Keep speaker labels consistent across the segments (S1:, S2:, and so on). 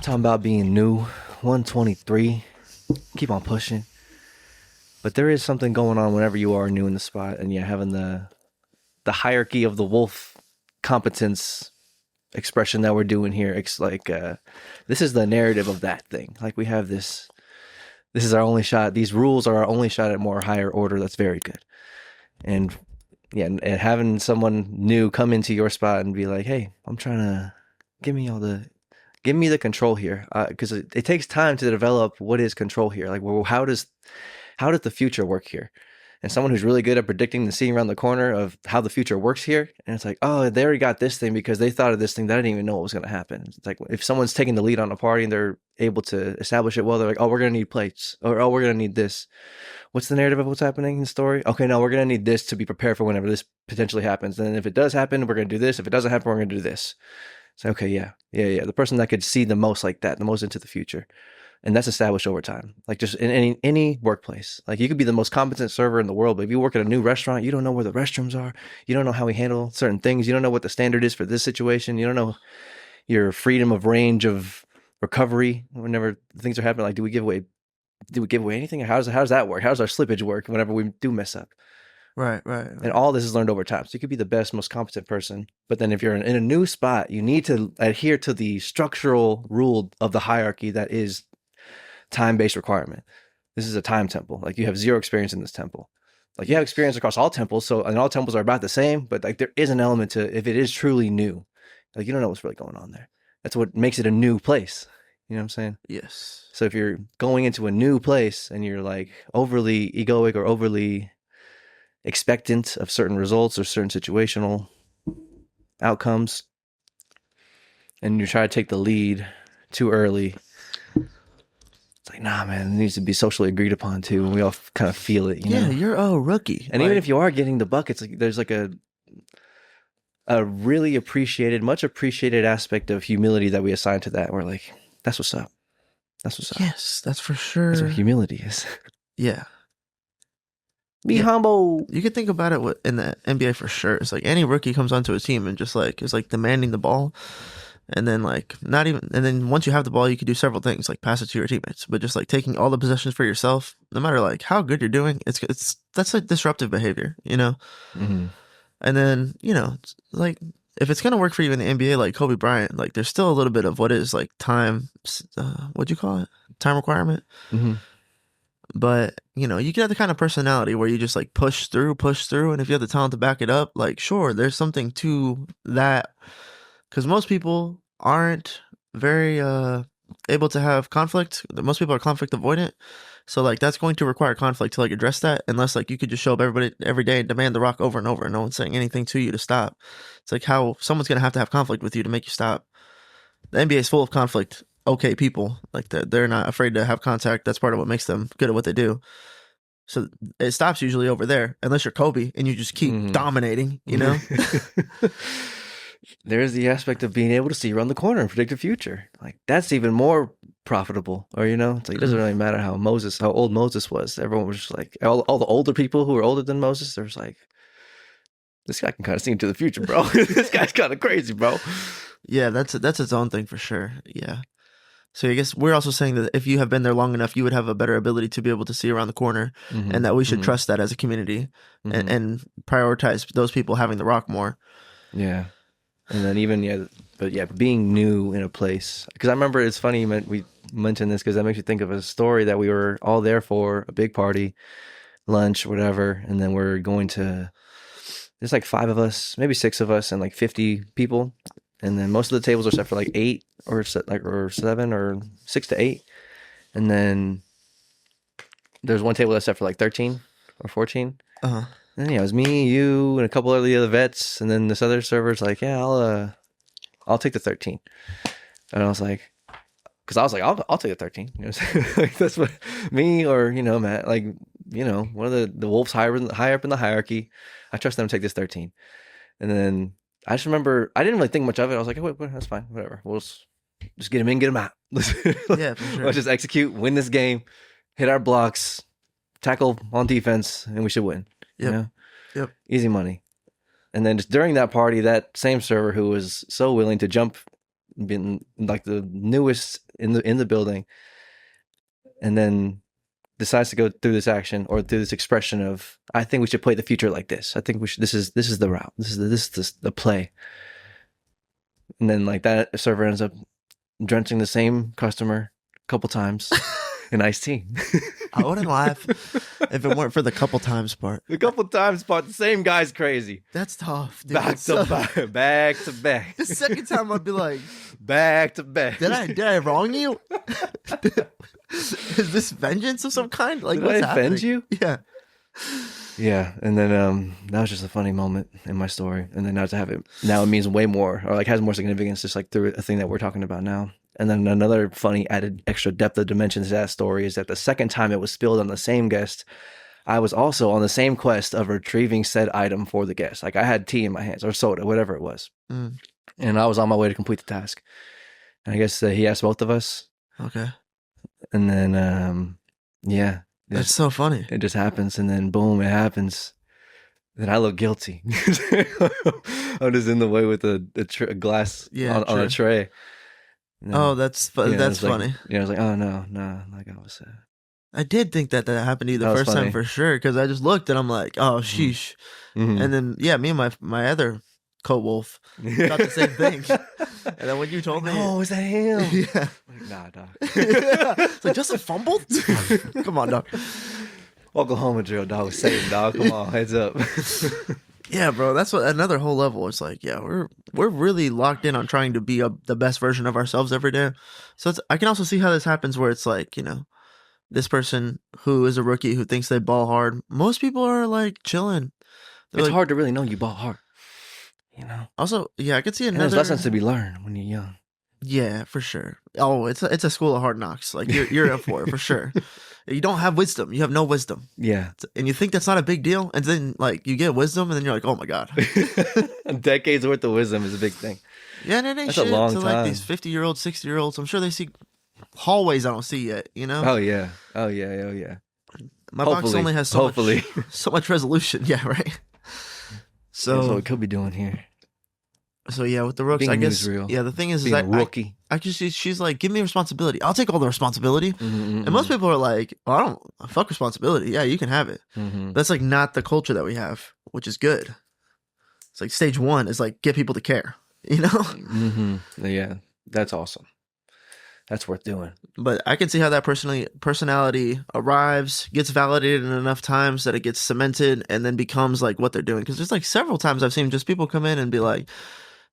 S1: Talking about being new, 123. Keep on pushing. But there is something going on whenever you are new in the spot and you're having the hierarchy of the wolf competence expression that we're doing here. It's like this is the narrative of that thing. Like we have this is our only shot. These rules are our only shot at more higher order. That's very good. And yeah, and having someone new come into your spot and be like, "Hey, I'm trying to give me the control here," because it takes time to develop what is control here. Like, well, how does the future work here? And someone who's really good at predicting and seeing around the corner of how the future works here, and it's like, oh, they already got this thing because they thought of this thing that I didn't even know what was going to happen. It's like if someone's taking the lead on a party and they're able to establish it well, they're like, oh, we're going to need plates, or oh, we're going to need this. What's the narrative of what's happening in the story? Okay, no, we're going to need this to be prepared for whenever this potentially happens. And if it does happen, we're going to do this. If it doesn't happen, we're going to do this. So, okay, yeah. The person that could see the most like that, the most into the future. And that's established over time. Like just in any workplace. Like you could be the most competent server in the world, but if you work at a new restaurant, you don't know where the restrooms are. You don't know how we handle certain things. You don't know what the standard is for this situation. You don't know your freedom of range of recovery whenever things are happening. Like, do we give away anything? How does that work? How does our slippage work whenever we do mess up?
S2: Right.
S1: And all this is learned over time. So you could be the best, most competent person. But then if you're in a new spot, you need to adhere to the structural rule of the hierarchy that is time-based requirement. This is a time temple. Like you have zero experience in this temple. Like you have experience across all temples. And all temples are about the same, but like there is an element to if it is truly new, like you don't know what's really going on there. That's what makes it a new place. You know what I'm saying?
S2: Yes.
S1: So if you're going into a new place and you're like overly egoic or overly expectant of certain results or certain situational outcomes, and you try to take the lead too early, it's like, nah, man, it needs to be socially agreed upon too, and we all kind of feel it. You know?
S2: You're a rookie.
S1: And even if you are getting the buckets, like there's like a really much appreciated aspect of humility that we assign to that. We're like, that's what's up. That's what's up.
S2: Yes, that's for sure.
S1: That's what humility is.
S2: Yeah.
S1: Be humble.
S2: You could think about it in the NBA for sure. It's like any rookie comes onto a team and just like is like demanding the ball, and then like not even. And then once you have the ball, you could do several things like pass it to your teammates. But just like taking all the possessions for yourself, no matter like how good you're doing, that's like disruptive behavior, you know.
S1: Mm-hmm.
S2: And then like if it's gonna work for you in the NBA, like Kobe Bryant, like there's still a little bit of what is like time. What'd you call it? Time requirement.
S1: Mm-hmm.
S2: But, you get the kind of personality where you just like push through. And if you have the talent to back it up, like, sure, there's something to that. Because most people aren't very able to have conflict. Most people are conflict avoidant. So, like, that's going to require conflict to, like, address that. Unless, like, you could just show up everybody every day and demand the rock over and over. And no one's saying anything to you to stop. It's like how someone's going to have conflict with you to make you stop. The NBA is full of conflict. Okay, people like that, they're not afraid to have contact. That's part of what makes them good at what they do. So it stops usually over there, unless you're Kobe and you just keep dominating.
S1: There's the aspect of being able to see around the corner and predict the future. Like that's even more profitable. Or it's like it doesn't really matter how old Moses was. Everyone was just like all the older people who were older than Moses. There was like, this guy can kind of see into the future, bro. This guy's kind of crazy, bro.
S2: Yeah, that's its own thing for sure. Yeah. So I guess we're also saying that if you have been there long enough, you would have a better ability to be able to see around the corner, and that we should trust that as a community and prioritize those people having the rock more.
S1: Yeah. And then being new in a place. Because I remember it's funny we mentioned this because that makes you think of a story that we were all there for, a big party, lunch, whatever. And then we're going to, there's like 5 of us, maybe 6 of us, and like 50 people. And then most of the tables are set for like 8 or 7 or 6 to 8. And then there's one table that's set for like 13 or 14.
S2: Uh-huh.
S1: And it was me, you, and a couple of the other vets. And then this other server's like, yeah, I'll take the 13. And I was like, because I was like, I'll take the 13. Like that's what me or Matt, like one of the wolves higher up in the hierarchy. I trust them to take this 13. And then I just remember I didn't really think much of it. I was like, oh, wait, that's fine, whatever. We'll just get them in, get them out.
S2: Yeah, for sure.
S1: Let's just execute, win this game, hit our blocks, tackle on defense, and we should win.
S2: Yep.
S1: Easy money. And then just during that party, that same server who was so willing to jump, being like the newest in the building, and then decides to go through this action or through this expression of, I think we should play the future like this. I think we should. This is the route. This is the play. And then like that server ends up drenching the same customer a couple times in iced tea.
S2: I wouldn't laugh if it weren't for the couple times part.
S1: A couple times, but the same guy's crazy.
S2: That's tough, dude.
S1: Back to back, back to back.
S2: The second time I'd be like,
S1: back to back.
S2: did I wrong you? Is this vengeance of some kind? Like,
S1: Did
S2: what's
S1: I offend
S2: happening?
S1: you?
S2: Yeah.
S1: Yeah, and then that was just a funny moment in my story, and then now to have it now it means way more, or like has more significance, just like through a thing that we're talking about now. And then another funny added extra depth of dimension to that story is that the second time it was spilled on the same guest, I was also on the same quest of retrieving said item for the guest. Like I had tea in my hands or soda, whatever it was, and I was on my way to complete the task. And I guess he asked both of us.
S2: Okay.
S1: And then yeah.
S2: That's so funny.
S1: It just happens, and then boom, it happens. Then I look guilty. I'm just in the way with a glass on a tray.
S2: Then, that's funny.
S1: Like, I was like, oh no, like I was.
S2: I did think that happened to you the first time for sure, because I just looked and I'm like, oh sheesh, and then me and my other co-wolf thought the same thing. And then when you told me,
S1: oh, is that him?
S2: Yeah.
S1: Like, nah, dog.
S2: It's like, Justin fumbled? Come on, dog.
S1: Oklahoma drill, dog. Same, dog. Come on, heads up.
S2: Yeah, bro. That's what another whole level. It's like, yeah, we're really locked in on trying to be the best version of ourselves every day. So I can also see how this happens where it's like, this person who is a rookie who thinks they ball hard. Most people are like chilling.
S1: It's hard to really know you ball hard.
S2: Also, yeah, I could see another.
S1: And there's lessons to be learned when you're young.
S2: Yeah, for sure. Oh, it's a school of hard knocks. Like you're in for it for sure. You don't have wisdom. You have no wisdom.
S1: Yeah,
S2: and you think that's not a big deal, and then like you get wisdom, and then you're like, oh my god.
S1: Decades worth of wisdom is a big thing.
S2: Yeah, and it ain't
S1: that's
S2: shit
S1: a long
S2: to
S1: time.
S2: Like these 50-year-olds, 60-year-olds. I'm sure they see hallways I don't see yet.
S1: Oh yeah. Oh yeah.
S2: My box only has so much resolution. Yeah, right. So
S1: that's what we could be doing here.
S2: So yeah, with the rooks,
S1: being
S2: I guess.
S1: Newsreel,
S2: yeah, the thing is
S1: a rookie.
S2: I just she's like, give me responsibility. I'll take all the responsibility. And most people are like, well, I don't fuck responsibility. Yeah, you can have it. That's like not the culture that we have, which is good. It's like stage one is like get people to care.
S1: Yeah, that's awesome. That's worth doing.
S2: But I can see how that personality arrives, gets validated enough times that it gets cemented, and then becomes like what they're doing. Because there's like several times I've seen just people come in and be like,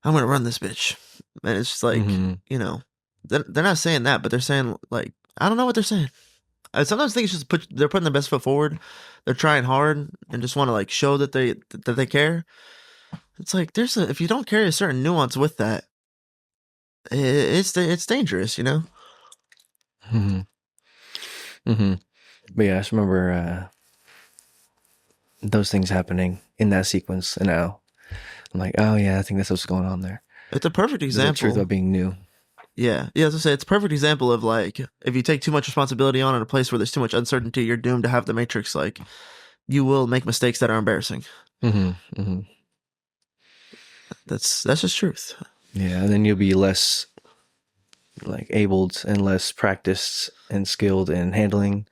S2: I'm going to run this bitch. And it's just like, they're not saying that, but they're saying like, I don't know what they're saying. I sometimes think it's just they're putting their best foot forward. They're trying hard and just want to like show that they care. It's like if you don't carry a certain nuance with that, it's dangerous,
S1: But yeah, I just remember those things happening in that sequence, and now I'm like, oh yeah, I think that's what's going on there.
S2: It's a perfect example.
S1: The truth of being new.
S2: Yeah, as I say, it's a perfect example of like if you take too much responsibility on in a place where there's too much uncertainty, you're doomed to have the Matrix. Like you will make mistakes that are embarrassing. That's just truth.
S1: Yeah, and then you'll be less like abled and less practiced and skilled in handling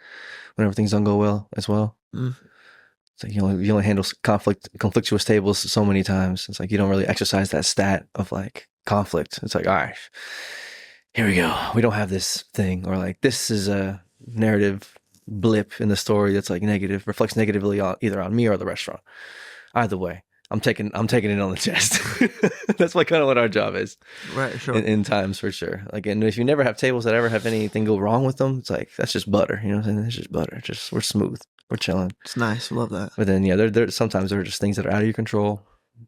S1: whenever things don't go well as well. It's like you only handle conflictuous tables so many times. It's like you don't really exercise that stat of like conflict. It's like, all right, here we go. We don't have this thing, or like this is a narrative blip in the story that's like negative, reflects negatively either on me or the restaurant. Either way, I'm taking it on the chest. That's kind of what our job is,
S2: right? Sure.
S1: In times for sure. Like, and if you never have tables that ever have anything go wrong with them, it's like that's just butter. You know what I'm saying? It's just butter. We're smooth. We're chilling.
S2: It's nice. I love that.
S1: But then, yeah, there sometimes there are just things that are out of your control.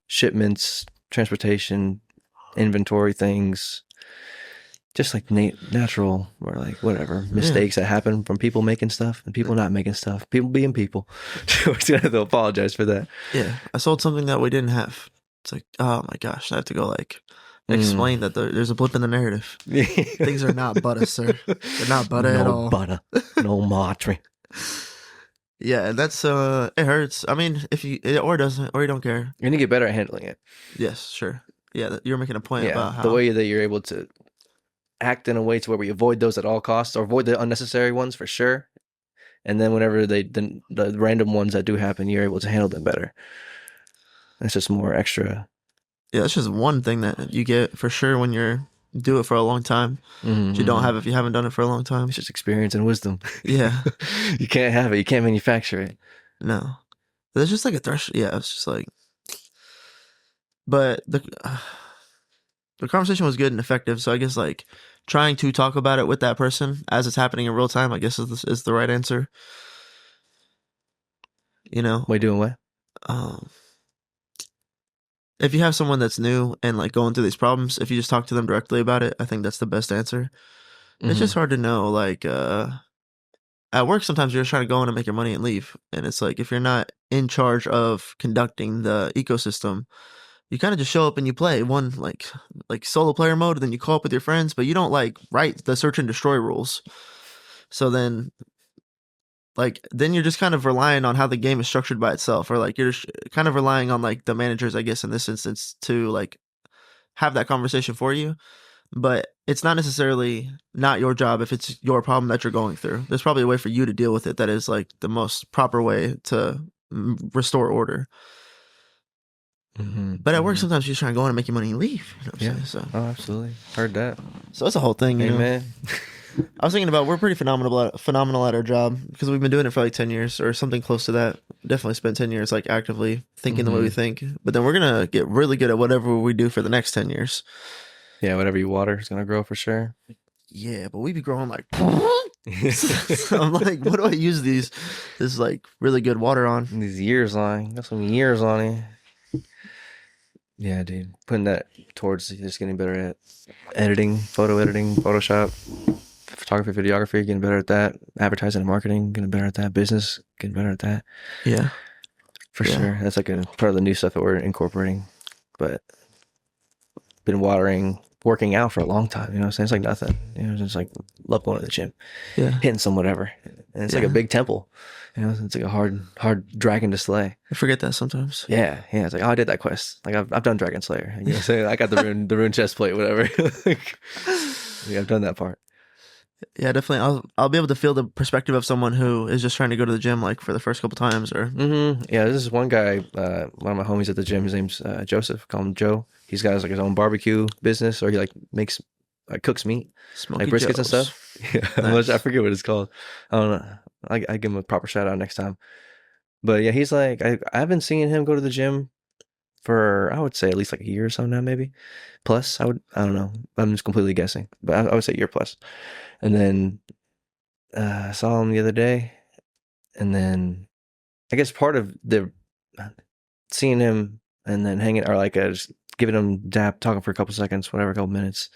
S1: Shipments, transportation, inventory things, just like natural or like whatever mistakes that happen from people making stuff and people not making stuff. People being people. We're gonna have to apologize for that.
S2: Yeah, I sold something that we didn't have. It's like, oh my gosh, I have to go like explain that there's a blip in the narrative. Things are not butter, sir. They're not butter at all.
S1: No butter. No matri.
S2: Yeah, and that's it hurts. I mean, if you or doesn't or you don't care,
S1: you're gonna get better at handling it.
S2: Yes, sure. Yeah, you're making a point about how
S1: the way that you're able to act in a way to where we avoid those at all costs, or avoid the unnecessary ones for sure. And then whenever the random ones that do happen, you're able to handle them better. That's just more extra.
S2: Yeah, that's just one thing that you get for sure when you're do it for a long time.
S1: Mm-hmm.
S2: You don't have if you haven't done it for a long time.
S1: It's just experience and wisdom.
S2: Yeah.
S1: You can't have it. You can't manufacture it.
S2: No. There's just like a threshold. Yeah, it's just like. But the conversation was good and effective. So I guess like trying to talk about it with that person as it's happening in real time, I guess is the right answer. You know,
S1: What are you doing? What?
S2: If you have someone that's new and like going through these problems, if you just talk to them directly about it, I think that's the best answer.
S1: Mm-hmm.
S2: It's just hard to know. Like at work, sometimes you're just trying to go in and make your money and leave, and it's like if you're not in charge of conducting the ecosystem, you kind of just show up and you play one like solo player mode, and then you call up with your friends, but you don't like write the search and destroy rules. So then you're just kind of relying on how the game is structured by itself, or like you're just kind of relying on like the managers, I guess, in this instance to like have that conversation for you. But it's not necessarily not your job if it's your problem that you're going through. There's probably a way for you to deal with it that is like the most proper way to restore order.
S1: Mm-hmm.
S2: But at work, sometimes you're just trying to go in and make your money and leave. You know what I'm saying? So,
S1: oh, absolutely. Heard that.
S2: So it's a whole thing, you know?
S1: Man.
S2: I was thinking about we're pretty phenomenal at our job because we've been doing it for like 10 years or something close to that. Definitely spent 10 years like actively thinking the way we think. But then we're going to get really good at whatever we do for the next 10 years.
S1: Yeah, whatever you water is going to grow for sure.
S2: Yeah, but we be growing like... So I'm like, what do I use this like really good water on?
S1: These years on. Got some years on it. Yeah, dude. Putting that towards just getting better at editing, photo editing, Photoshop, photography, videography, getting better at that. Advertising and marketing, getting better at that. Business, getting better at that.
S2: Yeah.
S1: For sure. That's like a part of the new stuff that we're incorporating. But been working out for a long time. You know what I'm saying? It's like nothing. You know, just like love going to the gym.
S2: Yeah.
S1: Hitting some whatever. And it's like a big temple. You know, it's like a hard dragon to slay.
S2: I forget that sometimes.
S1: Yeah. It's like, oh, I did that quest. Like I've done Dragon Slayer. You know what I'm saying? I got the rune chest plate, whatever. Yeah, I've done that part.
S2: Yeah, definitely. I'll be able to feel the perspective of someone who is just trying to go to the gym like for the first couple times or.
S1: Mm-hmm. Yeah, this is one guy. One of my homies at the gym. His name's Joseph. Call him Joe. He's got like his own barbecue business, or he like cooks meat,
S2: Smoky
S1: like briskets
S2: Joes.
S1: and stuff. Yeah,
S2: Nice.
S1: I forget what it's called. I don't know. I give him a proper shout out next time. But yeah, he's like I've been seeing him go to the gym for I would say at least like a year or so now, maybe plus. I don't know. I'm just completely guessing, but I would say a year plus. And then I saw him the other day, and then I guess part of the seeing him and then hanging or like just giving him dap, talking for a couple seconds, whatever, a couple minutes,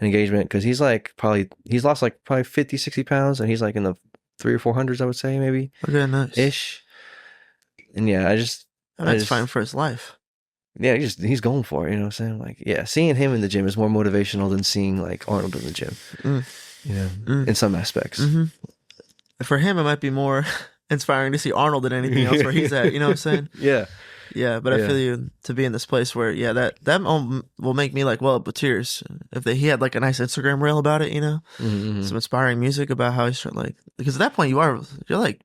S1: an engagement because he's lost like probably 50, 60 pounds, and he's like in the 300 or 400s, I would say maybe.
S2: Okay, nice.
S1: Ish. And yeah,
S2: that's fine for his life.
S1: Yeah, he's going for it. You know what I'm saying? Like, yeah, seeing him in the gym is more motivational than seeing like Arnold in the gym. You know, in some aspects.
S2: Mm-hmm. For him, it might be more inspiring to see Arnold than anything else where he's at. You know what I'm saying? Yeah, but I feel you to be in this place where that will make me like well up with tears if he had like a nice Instagram reel about it. You know, some inspiring music about how he's like because at that point you're like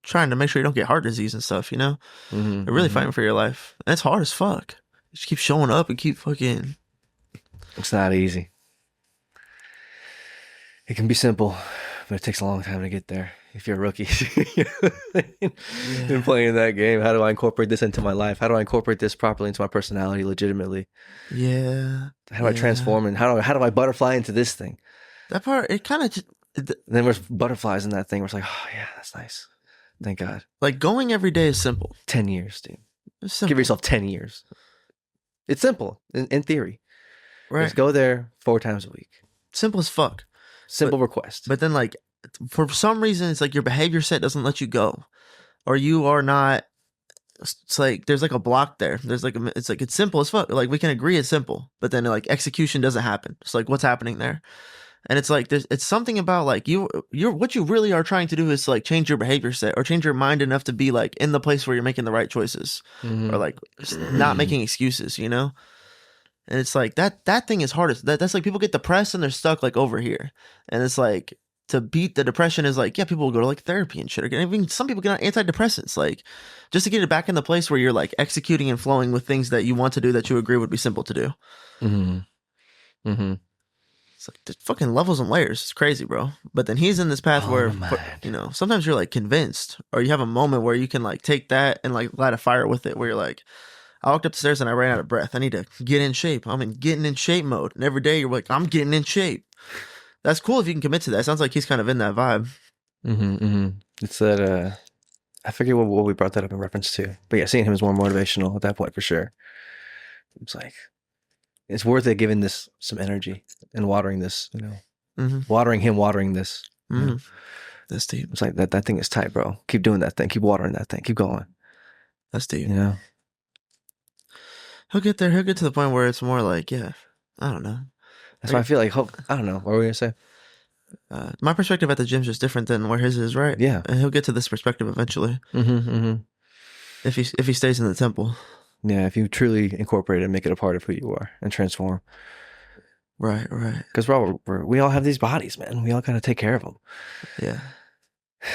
S2: trying to make sure you don't get heart disease and stuff. You know, you're really fighting for your life. And it's hard as fuck. You just keep showing up and keep fucking.
S1: It's not easy. It can be simple, but it takes a long time to get there. If you're a rookie in playing that game, how do I incorporate this into my life? How do I incorporate this properly into my personality, legitimately?
S2: Yeah.
S1: How do I transform and how do I butterfly into this thing?
S2: That part, it kind of just.
S1: Then there's butterflies in that thing. Where it's like, oh yeah, that's nice. Thank God.
S2: Like going every day is simple.
S1: 10 years, dude. Give yourself 10 years. It's simple in theory.
S2: Right.
S1: Just go there 4 times a week.
S2: Simple as fuck.
S1: Simple request.
S2: But then like for some reason it's like your behavior set doesn't let you go. Or you are not it's like there's like a block there. There's like it's simple as fuck. Like we can agree it's simple, but then like execution doesn't happen. It's like what's happening there? And it's like it's something about like you're what you really are trying to do is like change your behavior set or change your mind enough to be like in the place where you're making the right choices or like not making excuses, you know? And it's like that thing is hardest. That's like people get depressed and they're stuck like over here. And it's like to beat the depression is like, yeah, people will go to like therapy and shit. I mean, some people get on antidepressants, like just to get it back in the place where you're like executing and flowing with things that you want to do that you agree would be simple to do.
S1: Mm-hmm. Mm-hmm.
S2: It's like the fucking levels and layers. It's crazy, bro. But then he's in this path
S1: All in
S2: where,
S1: my mind.
S2: you know, sometimes you're like convinced or you have a moment where you can like take that and like light a fire with it where you're like, I walked up the stairs and I ran out of breath. I need to get in shape. I'm in getting in shape mode. And every day you're like, I'm getting in shape. That's cool if you can commit to that. It sounds like he's kind of in that vibe.
S1: Mm-hmm. Mm-hmm. It's that I forget what we brought that up in reference to. But yeah, seeing him is more motivational at that point for sure. It's like it's worth it giving this some energy and watering this, you know.
S2: Mm-hmm.
S1: Watering this.
S2: Mm-hmm.
S1: You know?
S2: That's deep.
S1: It's like that thing is tight, bro. Keep doing that thing. Keep watering that thing. Keep going.
S2: That's deep.
S1: You know?
S2: He'll get there. He'll get to the point where it's more like, yeah, I don't know.
S1: That's why I feel like I don't know. What were we gonna say?
S2: My perspective at the gym is just different than where his is, right?
S1: Yeah.
S2: And he'll get to this perspective eventually.
S1: Mm-hmm, mm-hmm.
S2: If he stays in the temple.
S1: Yeah, if you truly incorporate it and make it a part of who you are and transform.
S2: Right.
S1: Because we all have these bodies, man. We all gotta take care of them.
S2: Yeah.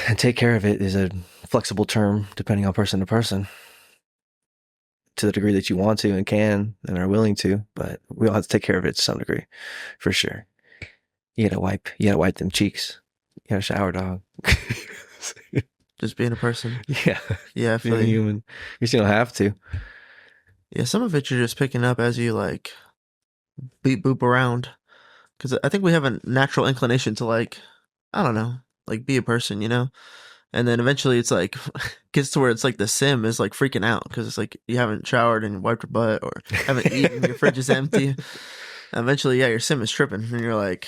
S1: And take care of it is a flexible term depending on person to person. To the degree that you want to and can and are willing to, but we all have to take care of it to some degree, for sure. You gotta wipe them cheeks. You gotta shower, dog.
S2: Just being a person.
S1: Yeah.
S2: Yeah, I feel
S1: Being a human. You still don't have to.
S2: Yeah, some of it you're just picking up as you like beat boop around. Because I think we have a natural inclination to like, I don't know, like be a person, you know? And then eventually it's like, gets to where it's like the sim is like freaking out because it's like you haven't showered and wiped your butt or haven't eaten, your fridge is empty. Eventually, yeah, your sim is tripping and you're like,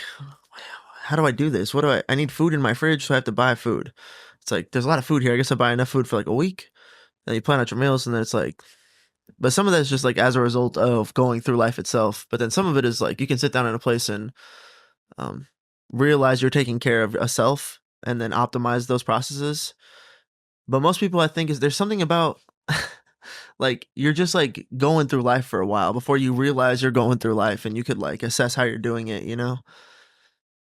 S2: how do I do this? I need food in my fridge, so I have to buy food. It's like, there's a lot of food here. I guess I buy enough food for like a week. Then you plan out your meals and then it's like, but some of that is just like as a result of going through life itself. But then some of it is like you can sit down in a place and realize you're taking care of yourself and then optimize those processes. But most people, I think, is there's something about like you're just like going through life for a while before you realize you're going through life and you could like assess how you're doing it, you know?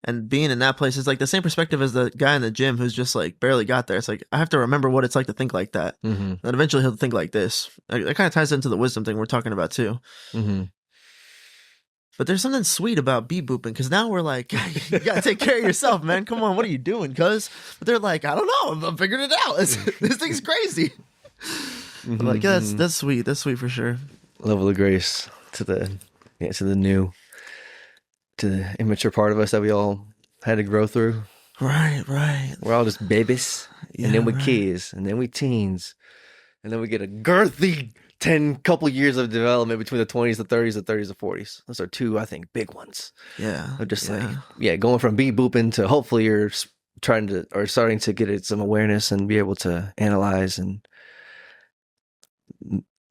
S2: And being in that place is like the same perspective as the guy in the gym who's just like barely got there. It's like, I have to remember what it's like to think like that.
S1: Mm-hmm.
S2: And eventually he'll think like this. That kind of ties into the wisdom thing we're talking about too.
S1: Mm-hmm.
S2: But there's something sweet about bee booping because now we're like, you gotta take care of yourself, man. Come on, what are you doing, cuz? But they're like, I don't know, I'm figuring it out. This thing's crazy.
S1: Mm-hmm.
S2: I'm like, yeah, that's sweet. That's sweet for sure.
S1: Level of grace to the new, to the immature part of us that we all had to grow through.
S2: Right.
S1: We're all just babies, and then we kids, and then we teens, and then we get a girthy 10 couple years of development between the 20s, the 30s, the 30s, the 40s. Those are two, I think, big ones.
S2: Yeah.
S1: They're just like, going from bee booping to hopefully you're trying to or starting to get some awareness and be able to analyze and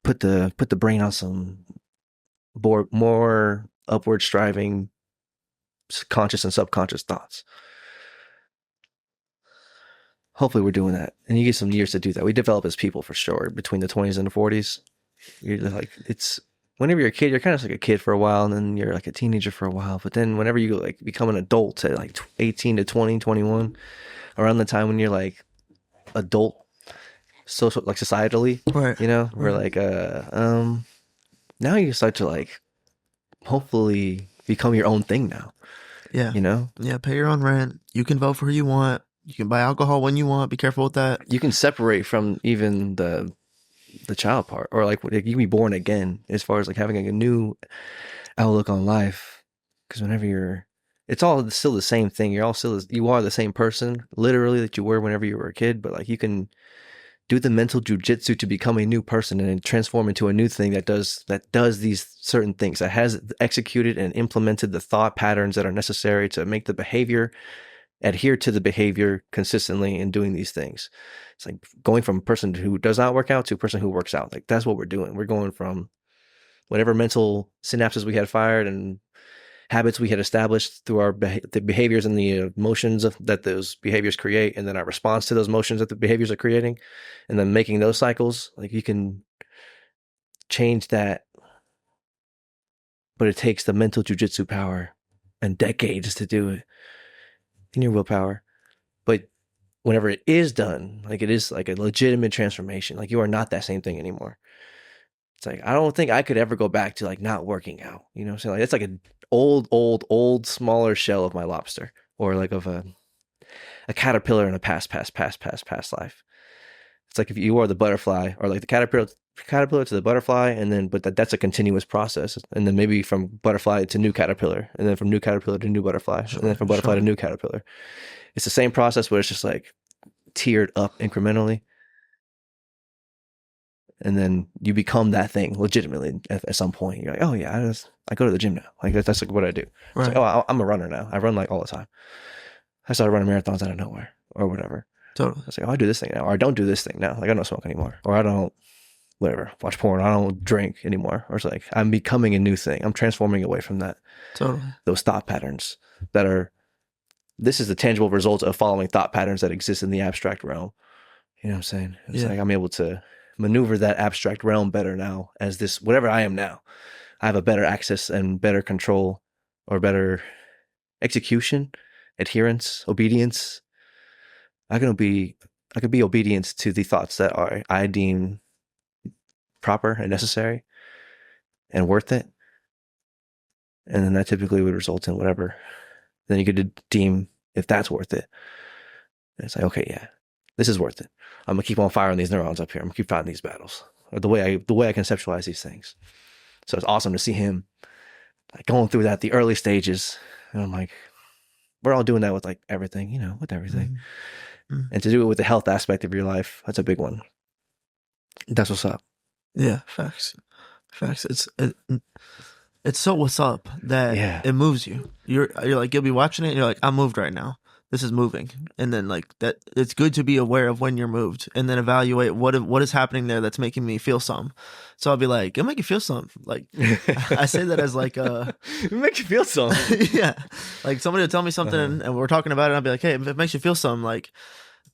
S1: put the brain on some more upward striving conscious and subconscious thoughts. Hopefully we're doing that, and you get some years to do that. We develop as people for sure between the 20s and the 40s. You're like, it's whenever you're a kid, you're kind of like a kid for a while, and then you're like a teenager for a while. But then whenever you like become an adult at like 18 to 20, 21, around the time when you're like adult, social, like societally,
S2: Right.
S1: you know, we're like, now you start to like hopefully become your own thing now.
S2: Yeah.
S1: You know?
S2: Yeah, pay your own rent. You can vote for who you want. You can buy alcohol when you want. Be careful with that.
S1: You can separate from even the child part, or like you can be born again as far as like having like a new outlook on life. Because whenever it's all still the same thing. You are the same person, literally, that you were whenever you were a kid. But like you can do the mental jujitsu to become a new person and transform into a new thing that does these certain things, that has executed and implemented the thought patterns that are necessary to make the behavior adhere to the behavior consistently in doing these things. It's like going from a person who does not work out to a person who works out. Like that's what we're doing. We're going from whatever mental synapses we had fired and habits we had established through our the behaviors and the emotions that those behaviors create, and then our response to those emotions that the behaviors are creating, and then making those cycles. Like you can change that but it takes the mental jujitsu power and decades to do it in your willpower. But whenever it is done, like it is like a legitimate transformation, like you are not that same thing anymore. It's like I don't think I could ever go back to like not working out. You know what I'm saying? Like it's like an old, smaller shell of my lobster, or like of a caterpillar in a past life. It's like if you are the butterfly, or like the caterpillar to the butterfly, and then that's a continuous process, and then maybe from butterfly to new caterpillar, and then from new caterpillar to new butterfly, and then from butterfly to new caterpillar. It's the same process, but it's just like tiered up incrementally. And then you become that thing legitimately at some point. You're like, oh yeah, I go to the gym now. Like that's like what I do. Right. It's like, oh, I'm a runner now. I run like all the time. I started running marathons out of nowhere or whatever.
S2: Totally.
S1: I was like, oh, I do this thing now, or I don't do this thing now. Like I don't smoke anymore, or I don't whatever watch porn. I don't drink anymore. Or it's like I'm becoming a new thing. I'm transforming away from that.
S2: Totally.
S1: Those thought patterns that are. This is the tangible result of following thought patterns that exist in the abstract realm. You know what I'm saying? It's like I'm able to maneuver that abstract realm better now as this, whatever I am now. I have a better access and better control, or better execution, adherence, obedience. I could be obedient to the thoughts that I deem proper and necessary and worth it. And then that typically would result in whatever. Then you could deem if that's worth it. And it's like, okay, yeah, this is worth it. I'm gonna keep on firing these neurons up here. I'm gonna keep fighting these battles, or the way I conceptualize these things. So it's awesome to see him like going through that, the early stages. And I'm like, we're all doing that with like everything, you know, with everything. Mm-hmm. And to do it with the health aspect of your life, that's a big one. That's what's up.
S2: Yeah, facts. It's so what's up that it moves you. You're like, you'll be watching it and you're like, I'm moved right now. This is moving. And then like that, it's good to be aware of when you're moved and then evaluate what is happening there that's making me feel something. So I'll be like, it'll make you feel something. Like I say that as like it
S1: makes you feel something.
S2: Yeah. Like somebody will tell me something and we're talking about it and I'll be like, hey, if it makes you feel something, like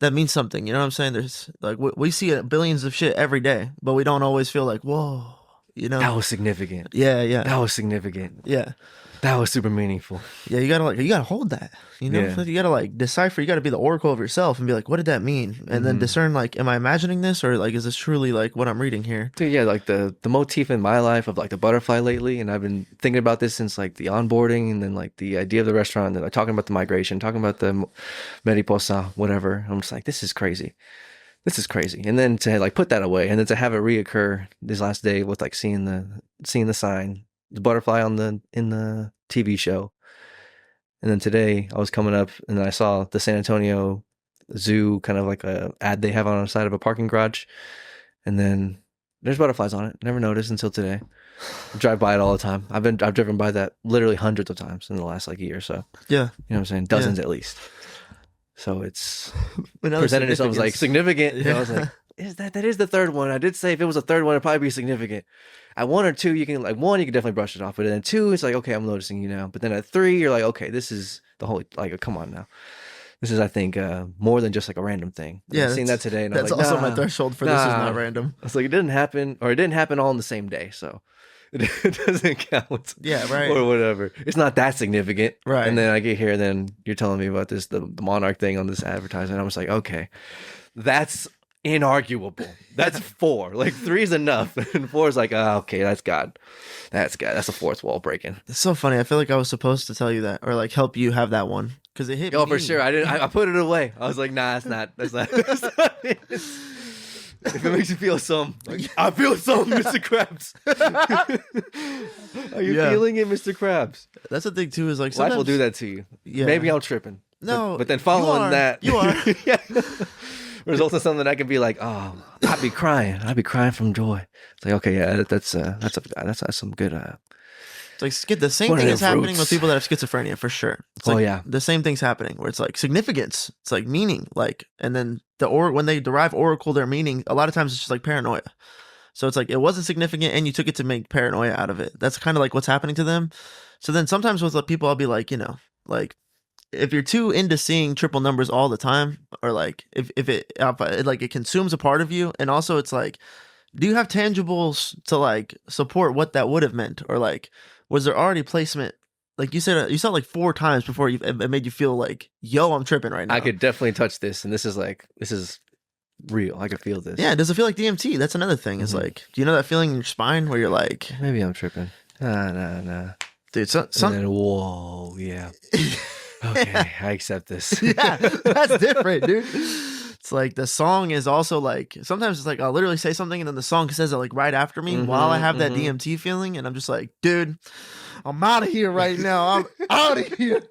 S2: that means something. You know what I'm saying? There's like we see billions of shit every day, but we don't always feel like, whoa. You know,
S1: that was significant.
S2: Yeah.
S1: That was significant.
S2: Yeah.
S1: That was super meaningful.
S2: Yeah, you gotta hold that. You know, you gotta like decipher. You gotta be the oracle of yourself and be like, what did that mean? And then discern like, am I imagining this, or like, is this truly like what I'm reading here?
S1: Dude, yeah, like the motif in my life of like the butterfly lately, and I've been thinking about this since like the onboarding, and then like the idea of the restaurant, and then like, talking about the migration, talking about the mariposa, whatever. I'm just like, this is crazy. This is crazy. And then to like put that away, and then to have it reoccur this last day with like seeing the sign, the butterfly in the TV show. And then today I was coming up and then I saw the San Antonio Zoo, kind of like a ad they have on the side of a parking garage. And then there's butterflies on it. Never noticed until today. I drive by it all the time. I've driven by that literally hundreds of times in the last like year or so.
S2: Yeah.
S1: You know what I'm saying? Dozens at least. So it's presented itself as like significant. Yeah. You know, I was like, that is the third one. I did say if it was a third one, it'd probably be significant. At 1 or 2, you can like 1, you can definitely brush it off. But then 2, it's like, okay, I'm noticing you now. But then at 3, you're like, okay, this is the whole, like, come on now. This is, I think, more than just like a random thing.
S2: Yeah,
S1: I've seen that today. And
S2: that's
S1: I'm like,
S2: also my threshold for this is not random.
S1: It's like, it didn't happen all in the same day. So it doesn't count.
S2: Yeah, right.
S1: Or whatever. It's not that significant.
S2: Right.
S1: And then I get here, then you're telling me about this, the Monarch thing on this advertisement. I was like, okay, that's inarguable. That's 4. Like 3 is enough, and 4 is like, oh, okay, that's God. That's God. That's a fourth wall breaking.
S2: It's so funny. I feel like I was supposed to tell you that, or like help you have that one, because it hit me.
S1: Oh, for sure. I didn't. I put it away. I was like, nah, that's not. That's not it. If it makes you feel some, like, I feel some, Mr. Krabs. Are you feeling it, Mr. Krabs?
S2: That's the thing too. Is like
S1: life will do that to you. Yeah. Maybe I'm tripping.
S2: No,
S1: but then following that,
S2: you are.
S1: Yeah. Results in something that I can be like, oh, I'd be crying from joy. It's like, okay, yeah, that's some good.
S2: It's like the same thing is happening with people that have schizophrenia for sure. It's like, the same thing's happening where it's like significance, it's like meaning, like, and then when they derive oracle their meaning, a lot of times it's just like paranoia. So it's like it wasn't significant, and you took it to make paranoia out of it. That's kind of like what's happening to them. So then sometimes with people, I'll be like, you know, like, if you're too into seeing triple numbers all the time, or like if it consumes a part of you, and also it's like do you have tangibles to like support what that would have meant, or like was there already placement? Like you said like 4 times before it made you feel like, yo, I'm tripping right
S1: I
S2: now.
S1: could definitely touch this, and this is real. I could feel this.
S2: Yeah, does it feel like DMT? That's another thing. It's like, do you know that feeling in your spine where you're like,
S1: Maybe I'm tripping. Nah.
S2: dude,
S1: And then, whoa, yeah. Okay, I accept this.
S2: yeah, that's different, dude. It's like the song is also like sometimes it's like I'll literally say something and then the song says it like right after me while I have that DMT feeling, and I'm just like, dude, I'm out of here right now. I'm out of here.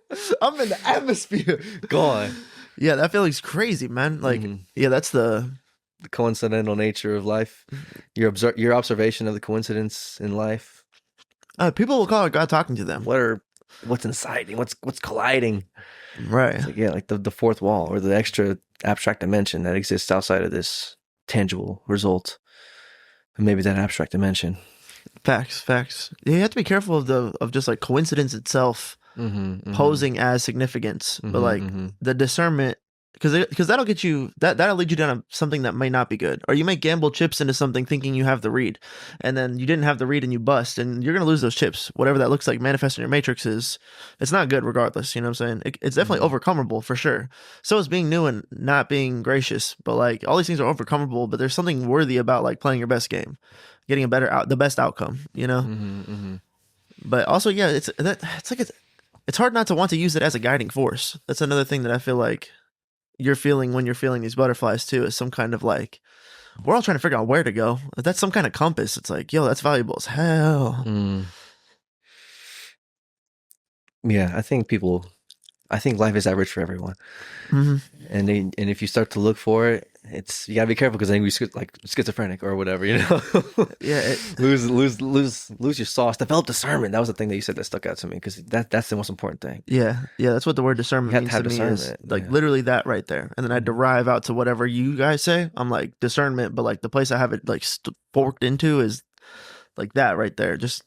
S2: I'm in the atmosphere.
S1: Gone.
S2: Yeah, that feeling's crazy, man. Like, yeah, that's the
S1: coincidental nature of life. Your observation of the coincidence in life.
S2: People will call it God talking to them.
S1: What's inciting? What's colliding?
S2: Right.
S1: Like, yeah, like the fourth wall or the extra abstract dimension that exists outside of this tangible result. And maybe that abstract dimension.
S2: Facts. You have to be careful of just like coincidence itself posing as significance, but like the discernment, because that'll get you that'll lead you down something that might not be good, or you may gamble chips into something thinking you have the read, and then you didn't have the read and you bust, and you're gonna lose those chips. Whatever that looks like manifest in your matrix it's not good regardless. You know what I'm saying? It's definitely overcomable for sure. So is being new and not being gracious, but like all these things are overcomable. But there's something worthy about like playing your best game, getting the best outcome. You know. But also, yeah, it's hard not to want to use it as a guiding force. That's another thing that I feel like you're feeling when you're feeling these butterflies too, is some kind of like, we're all trying to figure out where to go. If that's some kind of compass, it's like, yo, that's valuable as hell.
S1: Yeah, I think life is average for everyone. And if you start to look for it, you gotta be careful, because then you like schizophrenic or whatever, you know.
S2: Yeah,
S1: lose your sauce. Develop discernment. That was the thing that you said that stuck out to me, because that's the most important thing.
S2: Yeah, that's what the word discernment means to me. Is like literally that right there, and then I derive out to whatever you guys say. I'm like discernment, but like the place I have it like forked into is like that right there. Just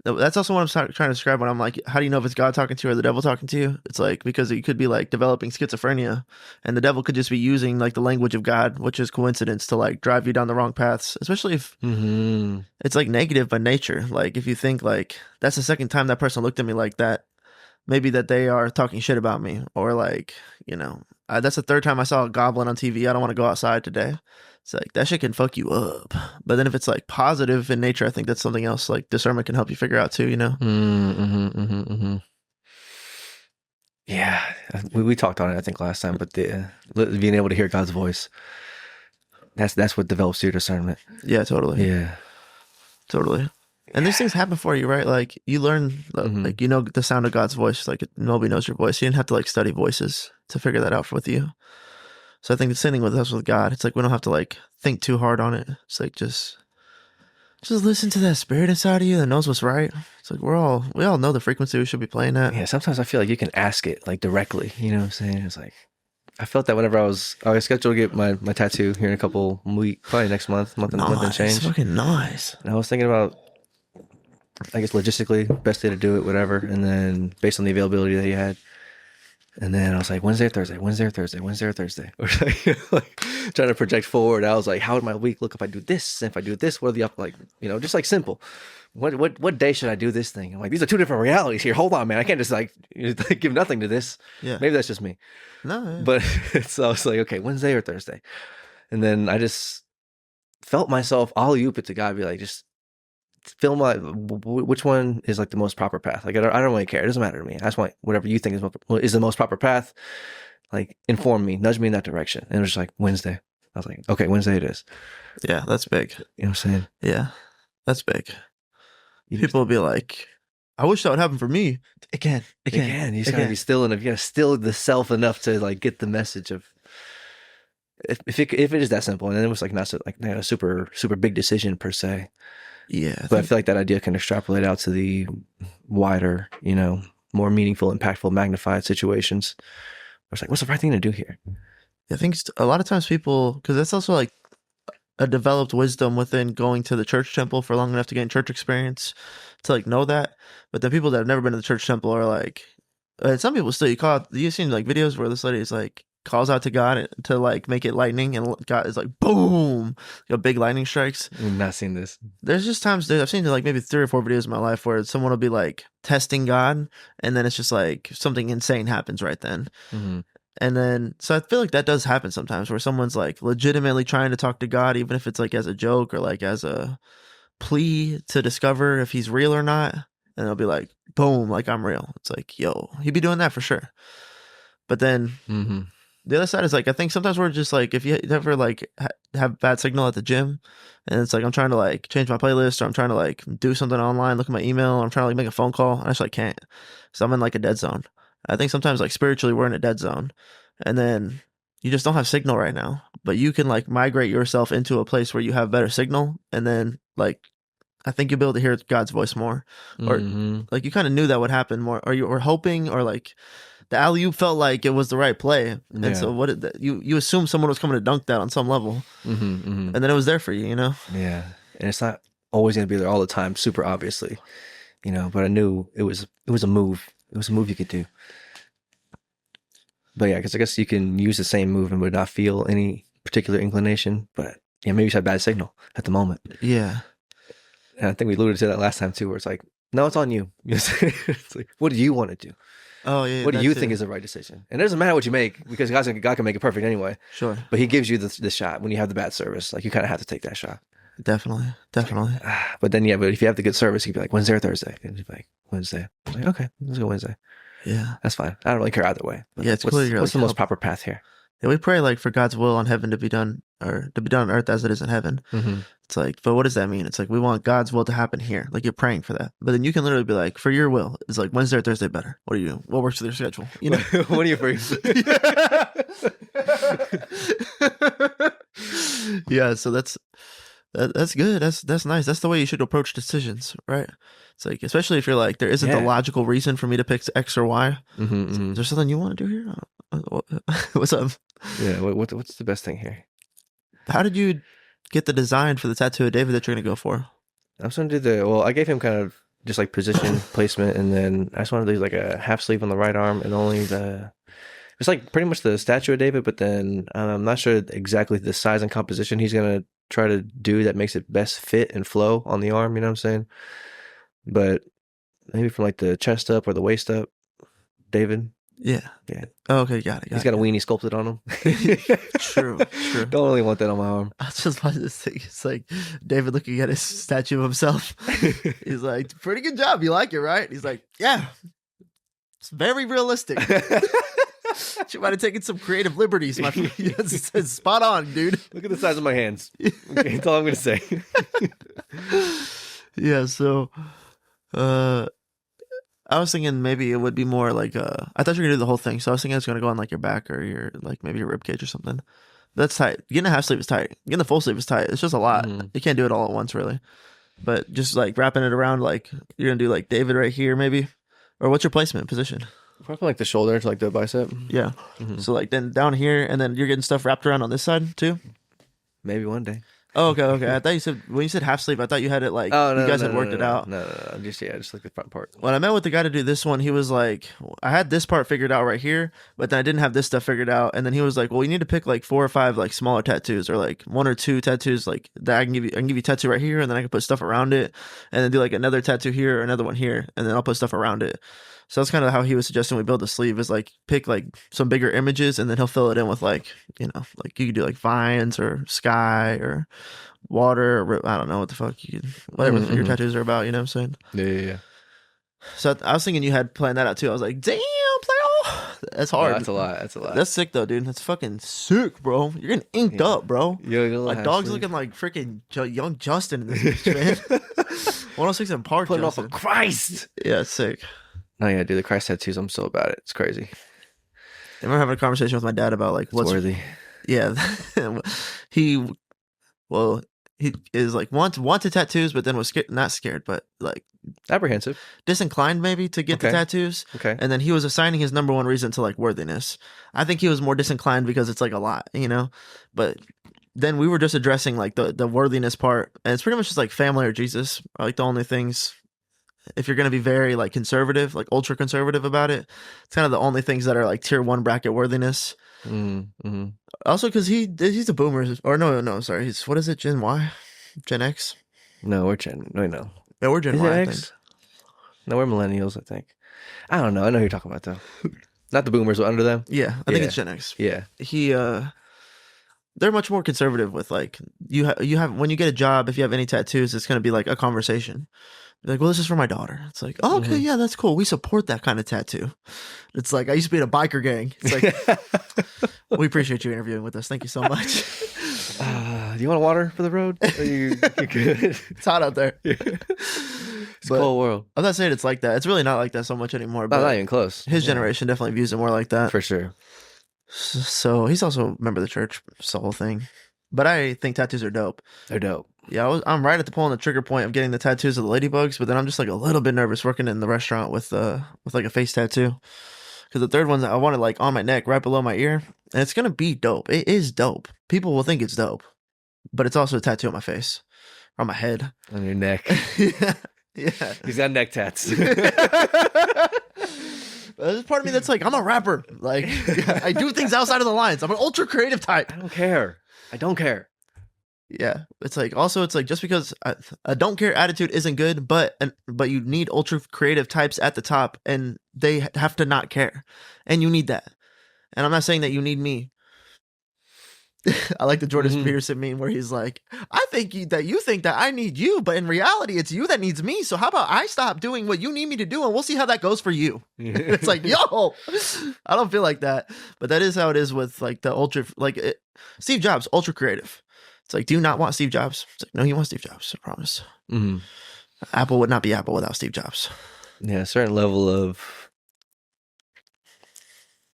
S2: that's also what I'm trying to describe when I'm like, how do you know if it's God talking to you or the devil talking to you? It's like, because you could be like developing schizophrenia, and the devil could just be using like the language of God, which is coincidence, to like drive you down the wrong paths, especially if it's like negative by nature. Like if you think like that's the second time that person looked at me like that, maybe that they are talking shit about me, or like, you know, that's the third time I saw a goblin on TV. I don't want to go outside today. It's like that shit can fuck you up. But then if it's like positive in nature, I think that's something else like discernment can help you figure out too, you know?
S1: Yeah, we talked on it I think last time, but being able to hear God's voice, that's what develops your discernment.
S2: Yeah, totally.
S1: Yeah,
S2: totally. And these things happen for you, right? Like you learn, like, you know, the sound of God's voice. Like nobody knows your voice. You didn't have to like study voices to figure that out with you. So I think the same thing with us with God. It's like we don't have to like think too hard on it. It's like just listen to that spirit inside of you that knows what's right. It's like we all know the frequency we should be playing at.
S1: Yeah, sometimes I feel like you can ask it like directly. You know what I'm saying? It's like I felt that whenever I was scheduled to get my tattoo here in a couple weeks, probably next month and change.
S2: Fucking nice.
S1: And I was thinking about, I guess logistically, best day to do it, whatever. And then based on the availability that you had. And then I was like, Wednesday or Thursday. Or like trying to project forward. I was like, how would my week look if I do this? And if I do this, what are the like, you know, just like simple. What day should I do this thing? I'm like, these are two different realities here. Hold on, man. I can't just like give nothing to this.
S2: Yeah.
S1: Maybe that's just me.
S2: No. Yeah.
S1: But so I was like, okay, Wednesday or Thursday. And then I just felt myself alley-oop it to God, be like, just feel which one is like the most proper path. Like I don't really care. It doesn't matter to me. I just want whatever you think is the most proper path. Like inform me, nudge me in that direction. And it was just like Wednesday. I was like, okay, Wednesday it is.
S2: Yeah, that's big.
S1: You know what I'm saying?
S2: Yeah, that's big. People will be like, I wish that would happen for me. Again. You
S1: just gotta be still enough. You gotta still the self enough to like get the message of if it is that simple. And then it was like not a super super big decision per se.
S2: Yeah,
S1: but I feel like that idea can extrapolate out to the wider, you know, more meaningful, impactful, magnified situations. I was like, what's the right thing to do here?
S2: I think a lot of times people, because that's also like a developed wisdom within going to the church temple for long enough to gain church experience to like know that. But the people that have never been to the church temple are like, some people still, you've seen like videos where this lady is like, calls out to God to like make it lightning, and God is like boom, big lightning strikes.
S1: I've not seen this.
S2: There's just times, dude, I've seen like maybe 3 or 4 videos in my life where someone will be like testing God, and then it's just like something insane happens right then.
S1: Mm-hmm.
S2: And then, so I feel like that does happen sometimes where someone's like legitimately trying to talk to God, even if it's like as a joke or like as a plea to discover if he's real or not. And they'll be like, boom, like I'm real. It's like, yo, he'd be doing that for sure. But then
S1: Mm-hmm.
S2: the other side is like, I think sometimes we're just like, if you ever like have bad signal at the gym, and it's like I'm trying to like change my playlist, or I'm trying to like do something online, look at my email, or I'm trying to like make a phone call, and I just like can't. So I'm in like a dead zone. I think sometimes like spiritually we're in a dead zone, and then you just don't have signal right now, but you can like migrate yourself into a place where you have better signal, and then like I think you'll be able to hear God's voice more, or
S1: Mm-hmm.
S2: like you kind of knew that would happen more, or you were hoping, or like the alley oop felt like it was the right play, and
S1: Yeah.
S2: so what did that, you assume someone was coming to dunk that on some level,
S1: Mm-hmm. Mm-hmm.
S2: and then it was there for you, you know?
S1: Yeah, and it's not always gonna be there all the time, super obviously, But I knew it was a move. It was a move you could do. But yeah, because I guess you can use the same move and would not feel any particular inclination. But yeah, maybe you had bad signal at the moment.
S2: Yeah,
S1: And I think we alluded to that last time too, where it's like, no, it's on you. It's like, what do you want to do?
S2: oh yeah,
S1: What do
S2: that
S1: you
S2: too.
S1: think is the right decision? And it doesn't matter what you make, because God can make it perfect anyway.
S2: Sure,
S1: But He gives you the shot when you have the bad service. Like, you kind of have to take that shot.
S2: definitely.
S1: But then, yeah, but if you have the good service, you'd be like, Wednesday or Thursday? And you'd be like, Wednesday. I'm like, okay, let's go Wednesday.
S2: Yeah,
S1: That's fine. I don't really care either way. But
S2: yeah, it's
S1: what's,
S2: cool. You're
S1: what's
S2: like,
S1: the most proper path here?
S2: yeah, we pray like for God's will on heaven to be done, or to be done on earth as it is in heaven.
S1: Mm-hmm.
S2: It's like, but what does that mean? It's like we want God's will to happen here. Like you're praying for that, but then you can literally be like, for your will, it's like Wednesday or Thursday better. What are you? What works with your schedule? You know,
S1: What are you afraid?
S2: Yeah. So that's good. That's nice. That's the way you should approach decisions, right? It's like, especially if you're like, there isn't a
S1: Yeah.
S2: logical reason for me to pick X or Y.
S1: Mm-hmm, mm-hmm.
S2: Is there something you want to do here? What's up?
S1: Yeah. What's the best thing here?
S2: How did you get the design for the tattoo of David that you're gonna go for?
S1: I was gonna do well, I gave him kind of just like position placement, and then I just wanted to do like a half sleeve on the right arm, and only it's like pretty much the statue of David, but then I'm not sure exactly the size and composition he's gonna try to do that makes it best fit and flow on the arm. You know what I'm saying? But maybe from like the chest up or the waist up, David.
S2: Yeah.
S1: Yeah.
S2: Oh, okay, got it.
S1: He's got a weenie sculpted on him.
S2: True.
S1: Don't really want that on my arm.
S2: I was just about to say, it's like David looking at his statue of himself. He's like, pretty good job. You like it, right? He's like, yeah, it's very realistic. You might have taken some creative liberties. It's spot on, dude.
S1: Look at the size of my hands. Okay, that's all I'm gonna say.
S2: Yeah, so I was thinking maybe it would be more like I thought you were gonna do the whole thing, so I was thinking it's gonna go on like your back or your like maybe your rib cage or something. That's tight. Getting a half sleeve is tight. Getting the full sleeve is tight. It's just a lot.
S1: Mhm.
S2: You can't do it all at once, really. But just like wrapping it around, like you're gonna do like David right here, maybe. Or what's your placement position?
S1: Probably like the shoulder to like the bicep.
S2: Yeah.
S1: Mhm.
S2: So like then down here, and then you're getting stuff wrapped around on this side too.
S1: Maybe one day.
S2: Oh, okay. I thought you said when you said half sleeve, I thought you had it like
S1: Oh no,
S2: you guys
S1: no,
S2: had
S1: no,
S2: worked
S1: no,
S2: it
S1: no,
S2: out.
S1: No. Just like the front part.
S2: When I met with the guy to do this one, he was like, I had this part figured out right here, but then I didn't have this stuff figured out. And then he was like, well, you need to pick like 4 or 5 like smaller tattoos, or like 1 or 2 tattoos like that I can give you. I can give you a tattoo right here, and then I can put stuff around it, and then do like another tattoo here or another one here, and then I'll put stuff around it. So that's kind of how he was suggesting we build the sleeve, is like pick like some bigger images, and then he'll fill it in with like, like you could do like vines or sky or water, or I don't know what the fuck whatever your tattoos are about, you know what I'm saying?
S1: Yeah.
S2: So I was thinking you had planned that out too. I was like, damn, player, that's hard.
S1: Oh, that's a lot.
S2: That's sick though, dude. That's fucking sick, bro. You're getting inked up, bro. My dog's looking like freaking young Justin in this bitch, man. 106 in Park,
S1: putting off
S2: Justin.
S1: of Christ.
S2: Yeah, it's sick.
S1: No, yeah, dude, the Christ tattoos. I'm so about it. It's crazy.
S2: I remember having a conversation with my dad about like
S1: It's worthy.
S2: Yeah, he is like wanted tattoos, but then was not scared, but like
S1: Apprehensive.
S2: disinclined maybe to get the
S1: Okay.
S2: tattoos.
S1: Okay.
S2: And then he was assigning his number one reason to like worthiness. I think he was more disinclined because it's like a lot, But then we were just addressing like the worthiness part, and it's pretty much just like family or Jesus are like the only things. If you're gonna be very like conservative, like ultra conservative about it, it's kind of the only things that are like tier 1 bracket worthiness.
S1: Mm-hmm.
S2: Also, because he's a boomer, or no, sorry, he's what is it, Gen Y, Gen X?
S1: No, we're Gen. Wait, no.
S2: Yeah, we're Gen
S1: Is it
S2: Y, I think.
S1: X? No, we're millennials, I think. I don't know. I know who you're talking about, though. Not the boomers, but under them.
S2: Yeah, I think it's Gen X.
S1: Yeah.
S2: They're much more conservative with like you have when you get a job, if you have any tattoos, it's gonna be like a conversation. You're like, well, this is for my daughter. It's like, oh, okay, yeah, that's cool. We support that kind of tattoo. It's like I used to be in a biker gang. It's like we appreciate you interviewing with us. Thank you so much.
S1: Do you want water for the road? Are you good?
S2: It's hot out there.
S1: It's a cold world.
S2: I'm not saying it's like that. It's really not like that so much anymore.
S1: But
S2: But
S1: not even close.
S2: his generation definitely views it more like that.
S1: For sure.
S2: So he's also a member of the church. It's the whole thing. But I think tattoos are dope.
S1: They're dope.
S2: Yeah, I'm right at the pulling the trigger point of getting the tattoos of the ladybugs, but then I'm just like a little bit nervous working in the restaurant with like a face tattoo. Because the third one I want it like on my neck, right below my ear, and it's gonna be dope. It is dope. People will think it's dope, but it's also a tattoo on my face, on my head,
S1: on your neck.
S2: yeah.
S1: He's got neck tats.
S2: There's part of me that's like, I'm a rapper. Like, I do things outside of the lines. I'm an ultra creative type.
S1: I don't care.
S2: Yeah, it's like just because a don't care attitude isn't good, but you need ultra creative types at the top, and they have to not care, and you need that. And I'm not saying that you need me. I like the Jordan Peterson meme where he's like, I think that you think that I need you, but in reality, it's you that needs me. So how about I stop doing what you need me to do, and we'll see how that goes for you. It's like, yo, I don't feel like that, but that is how it is with like the ultra, like Steve Jobs, ultra creative. It's like, do you not want Steve Jobs? It's like, no, you want Steve Jobs, I promise.
S1: Mm-hmm.
S2: Apple would not be Apple without Steve Jobs.
S1: Yeah, a certain level of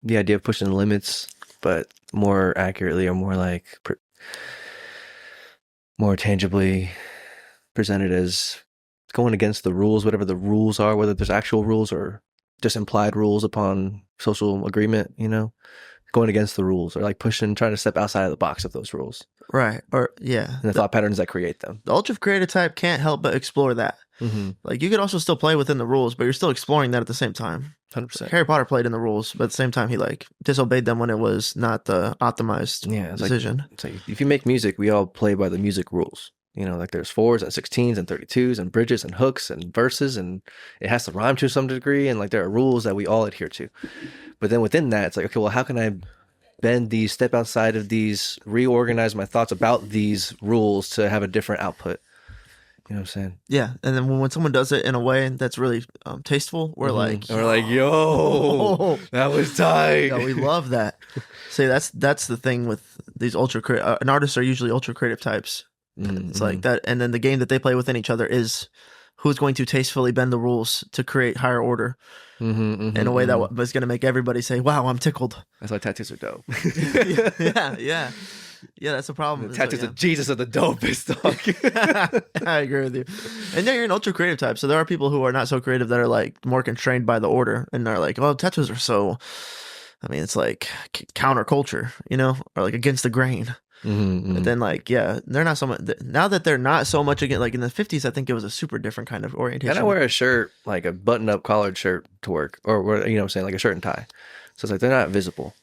S1: the idea of pushing the limits, but more accurately or more like more tangibly presented as going against the rules, whatever the rules are, whether there's actual rules or just implied rules upon social agreement, going against the rules or like trying to step outside of the box of those rules.
S2: Right. Or yeah.
S1: And the thought patterns that create them.
S2: The ultra creative type can't help but explore that.
S1: Mm-hmm.
S2: Like you could also still play within the rules, but you're still exploring that at the same time.
S1: 100%. Like
S2: Harry Potter played in the rules, but at the same time he like disobeyed them when it was not the optimized decision.
S1: It's like if you make music, we all play by the music rules. Like there's 4s and 16s and 32s and bridges and hooks and verses, and it has to rhyme to some degree, and like there are rules that we all adhere to. But then within that, it's like, okay, well, how can I bend these, step outside of these, reorganize my thoughts about these rules to have a different output? You know what I'm saying? Yeah.
S2: And then when someone does it in a way that's really tasteful, we're like,
S1: yo, that was tight.
S2: Yeah, we love that. See, that's the thing with these and artists are usually ultra creative types. Mm-hmm. It's like that. And then the game that they play within each other is who's going to tastefully bend the rules to create higher order in a way that was going to make everybody say, wow, I'm tickled.
S1: That's why tattoos are dope.
S2: Yeah. Yeah, that's the problem.
S1: The tattoos of Jesus are the dopest, dog.
S2: I agree with you. And then you're an ultra creative type. So there are people who are not so creative that are like more constrained by the order and are like, oh, tattoos are so, it's like counterculture, or like against the grain. But then like, yeah, they're not so much, now that they're not so much again, like in the 50s, I think it was a super different kind of orientation.
S1: And I wear a shirt, like a button up collared shirt to work, or what I'm saying, like a shirt and tie. So it's like, they're not visible.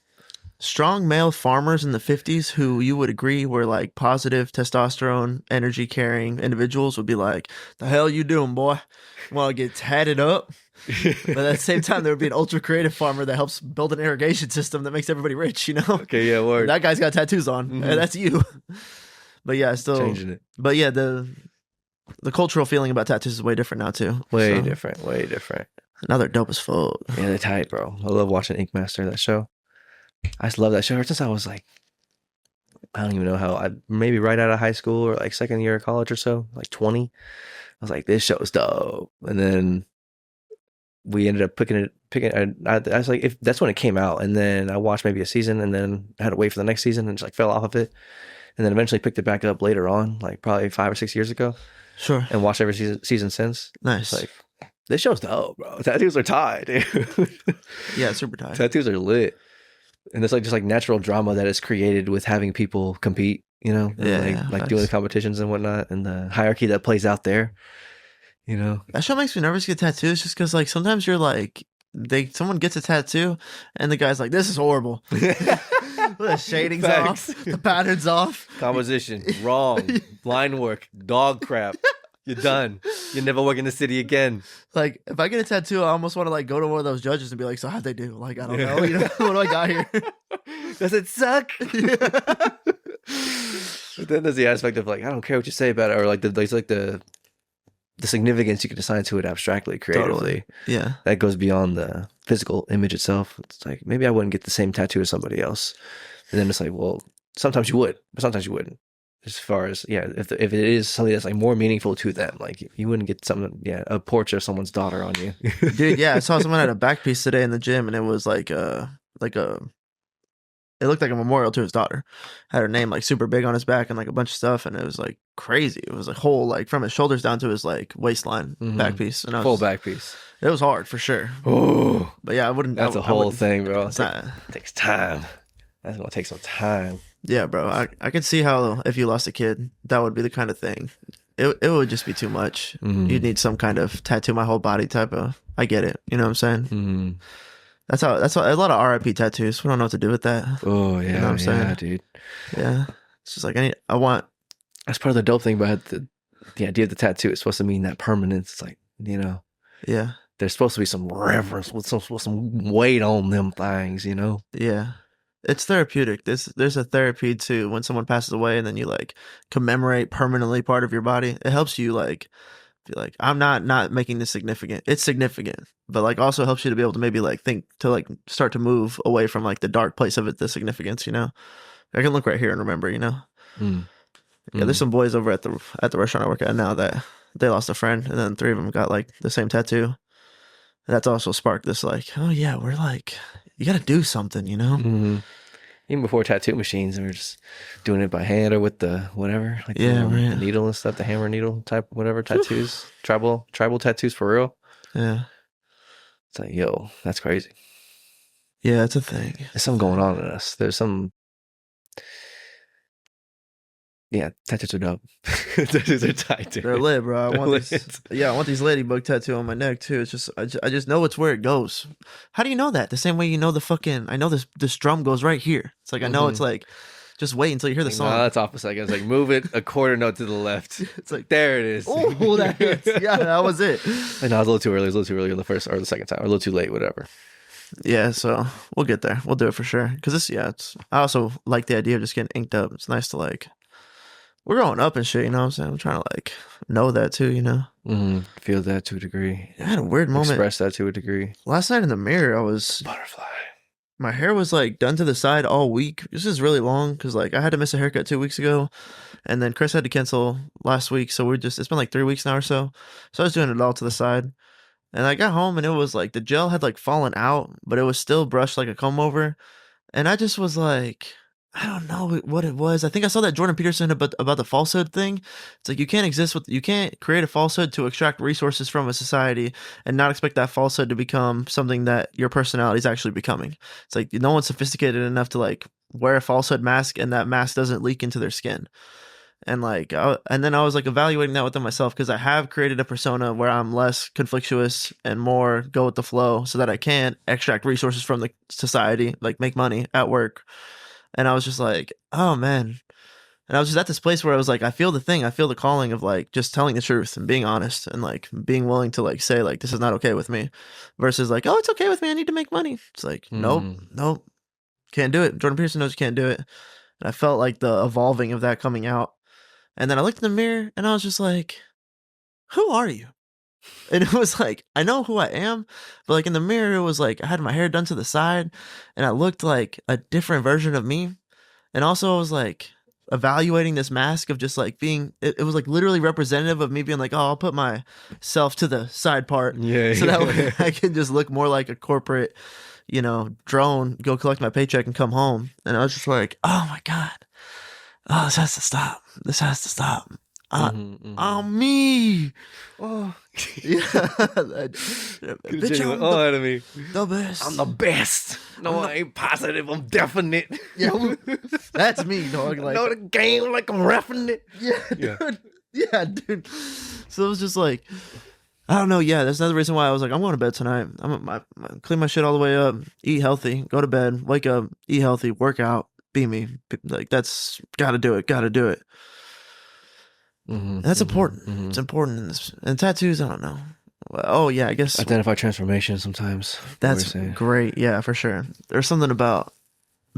S2: Strong male farmers in the 50s who you would agree were like positive testosterone, energy carrying individuals would be like, the hell you doing, boy? You want to get tatted up? But at the same time, there would be an ultra creative farmer that helps build an irrigation system that makes everybody rich,
S1: Okay, yeah, word.
S2: That guy's got tattoos on. That's you. But yeah, still
S1: changing it.
S2: But yeah, the cultural feeling about tattoos is way different now too.
S1: Way different.
S2: Now they're dope as fuck.
S1: Yeah, they're tight, bro. I love watching Ink Master, that show. I just love that show ever since I was like, I don't even know how, maybe right out of high school or like second year of college or so, like 20. I was like, this show is dope. And then we ended up picking. I was like, if that's when it came out, and then I watched maybe a season, and then I had to wait for the next season, and just like fell off of it, and then eventually picked it back up later on, like probably 5 or 6 years ago.
S2: Sure.
S1: And watched every season since.
S2: Nice.
S1: It's like, this show's dope, bro. Tattoos are tight, dude.
S2: Yeah, super tight.
S1: Tattoos are lit, and it's like just like natural drama that is created with having people compete, and like doing the competitions and whatnot, and the hierarchy that plays out there.
S2: That show makes me nervous to get tattoos just because like sometimes you're like someone gets a tattoo and the guy's like, this is horrible. The shading's
S1: Facts.
S2: off. The pattern's off.
S1: Composition wrong. Line work, dog crap. You're done. You're never working the city again.
S2: Like, if I get a tattoo, I almost want to like go to one of those judges and be like, "So how'd they do?" Like, I don't know. You know, what do I got here?
S1: Does it suck? But then there's the aspect of like, I don't care what you say about it, or like the significance you can assign to it abstractly, creatively.
S2: Totally. Yeah.
S1: That goes beyond the physical image itself. It's like, maybe I wouldn't get the same tattoo as somebody else. And then it's like, well, sometimes you would, but sometimes you wouldn't. As far as, yeah, if it is something that's like more meaningful to them, like you wouldn't get something, yeah, a portrait of someone's daughter on you.
S2: Dude, yeah, I saw someone had a back piece today in the gym, and it was like a it looked like a memorial to his daughter. Had her name like super big on his back and like a bunch of stuff, and it was like crazy. It was a whole like from his shoulders down to his like waistline back piece, and
S1: Full back piece.
S2: It was hard for sure.
S1: Oh,
S2: But yeah, I wouldn't.
S1: that's a whole thing, bro.
S2: It's not,
S1: It takes time. That's gonna take some time.
S2: yeah, bro. I could see how if you lost a kid, that would be the kind of thing. It would just be too much. You'd need some kind of tattoo my whole body type of. I get it. You know what I'm saying?
S1: Mm-hmm.
S2: That's how a lot of RIP tattoos. We don't know what to do with that.
S1: Oh yeah,
S2: You know what I'm saying?
S1: yeah, dude.
S2: Yeah, it's just like I want.
S1: That's part of the dope thing about the idea of the tattoo. It's supposed to mean that permanence. It's like, you know,
S2: Yeah,
S1: there's supposed to be some reverence with some weight on them things, you know.
S2: yeah. It's therapeutic. There's a therapy to when someone passes away and then you like commemorate permanently part of your body. It helps you like be like, I'm not making this significant. It's significant, but like also helps you to be able to maybe like think to like start to move away from like the dark place of it, the significance. You know, I can look right here and remember. You know, yeah. There's some boys over at the restaurant I work at now that they lost a friend, and then 3 of them got like the same tattoo. And that's also sparked this like, oh yeah, we're like, you got to do something. You know.
S1: Mm-hmm. Even before tattoo machines, we were just doing it by hand or with the whatever, like
S2: Yeah,
S1: the
S2: right.
S1: needle and stuff, the hammer needle type, whatever tattoos, tribal tattoos for real.
S2: Yeah.
S1: It's like, yo, that's crazy.
S2: Yeah, it's a thing.
S1: There's something going on in us. There's some, yeah, tattoos are dope. Tattoos are tight, dude.
S2: They're lit, bro. I
S1: They're
S2: want these.
S1: lit.
S2: Yeah, I want these ladybug tattoo on my neck too. It's just I just know it's where it goes. How do you know that? The same way you know the fucking. I know this drum goes right here. It's like I know it's like. Just wait until you hear the
S1: Like,
S2: song.
S1: no, that's opposite. I was like, move it a quarter note to the left.
S2: It's like
S1: There it is.
S2: oh, that hits. Yeah, that was it.
S1: I know, it was a little too early. It was a little too early on the first or the second time. Or a little too late, whatever.
S2: Yeah, so we'll get there. We'll do it for sure. Because this, yeah, it's. I also like the idea of just getting inked up. It's nice to like. We're growing up and shit. You know what I'm saying? I'm trying to like know that too. You know.
S1: Feel that to a degree.
S2: I had a weird moment
S1: Express that to a degree.
S2: last night in the mirror. I was.
S1: Butterfly.
S2: My hair was like done to the side all week. This is really long because like I had to miss a haircut 2 weeks ago, and then Chris had to cancel last week. So it's been like 3 weeks now or so. So I was doing it all to the side, and I got home and it was like the gel had like fallen out, but it was still brushed like a comb over, and I just was like, I don't know what it was. I think I saw that Jordan Peterson about the falsehood thing. It's like you can't create a falsehood to extract resources from a society and not expect that falsehood to become something that your personality is actually becoming. It's like no one's sophisticated enough to like wear a falsehood mask and that mask doesn't leak into their skin. And like, and then I was like evaluating that within myself because I have created a persona where I'm less conflictuous and more go with the flow so that I can extract resources from the society, like make money at work. And I was just like, oh man. And I was just at this place where I was like, I feel the thing. I feel the calling of like just telling the truth and being honest and like being willing to like say like, this is not okay with me versus like, oh, it's okay with me. I need to make money. It's like, nope, can't do it. Jordan Peterson knows you can't do it. And I felt like the evolving of that coming out. And then I looked in the mirror and I was just like, who are you? And it was like, I know who I am, but like in the mirror, it was like I had my hair done to the side and I looked like a different version of me. And also I was like evaluating this mask of just like being, it was like literally representative of me being like, oh, I'll put myself to the side part.
S1: Yeah.
S2: So that way I can just look more like a corporate, drone, go collect my paycheck and come home. And I was just like, oh my God. Oh, this has to stop. This has to stop. I'm me.
S1: Oh,
S2: Yeah.
S1: bitch,
S2: I'm
S1: out of me.
S2: the best.
S1: I'm the best. No, I ain't positive. I'm definite.
S2: Yeah, that's me, dog. Like,
S1: know the game like I'm reffing it.
S2: yeah,
S1: Yeah.
S2: dude. Yeah, dude. So it was just like, I don't know. Yeah, that's another reason why I was like, I'm going to bed tonight. I'm clean my shit all the way up, eat healthy, go to bed, wake up, eat healthy, work out, be me. Like that's gotta do it. Gotta do it. And that's important. It's important in this. And tattoos, I don't know. Well, oh yeah, I guess
S1: Identify transformation sometimes.
S2: that's great. Yeah, for sure. There's something about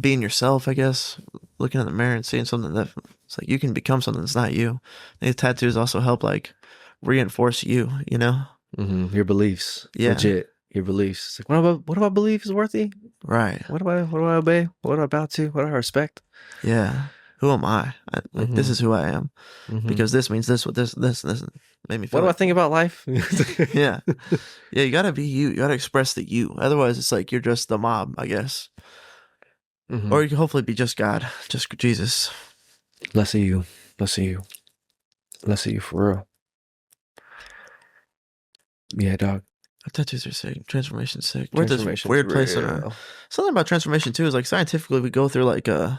S2: being yourself, I guess. Looking in the mirror and seeing something that it's like you can become something that's not you. These tattoos also help like reinforce you, you know?
S1: Your beliefs.
S2: Yeah.
S1: Legit. Your beliefs. It's like, what do I believe is worthy?
S2: Right.
S1: What do I obey? What do I bow to? What do I respect?
S2: Yeah. Who am I? Like this is who I am. Because this means this with this made me feel.
S1: What do I think about life?
S2: Yeah. Yeah, you gotta be you. You gotta express the you. Otherwise it's like you're just the mob, I guess. Or you can hopefully be just God, just Jesus.
S1: Less of you. Less of you. Less of you for real. Yeah, dog.
S2: Tattoos are sick. Transformation's sick. We're at this weird place in our... Something about transformation too is like scientifically we go through like I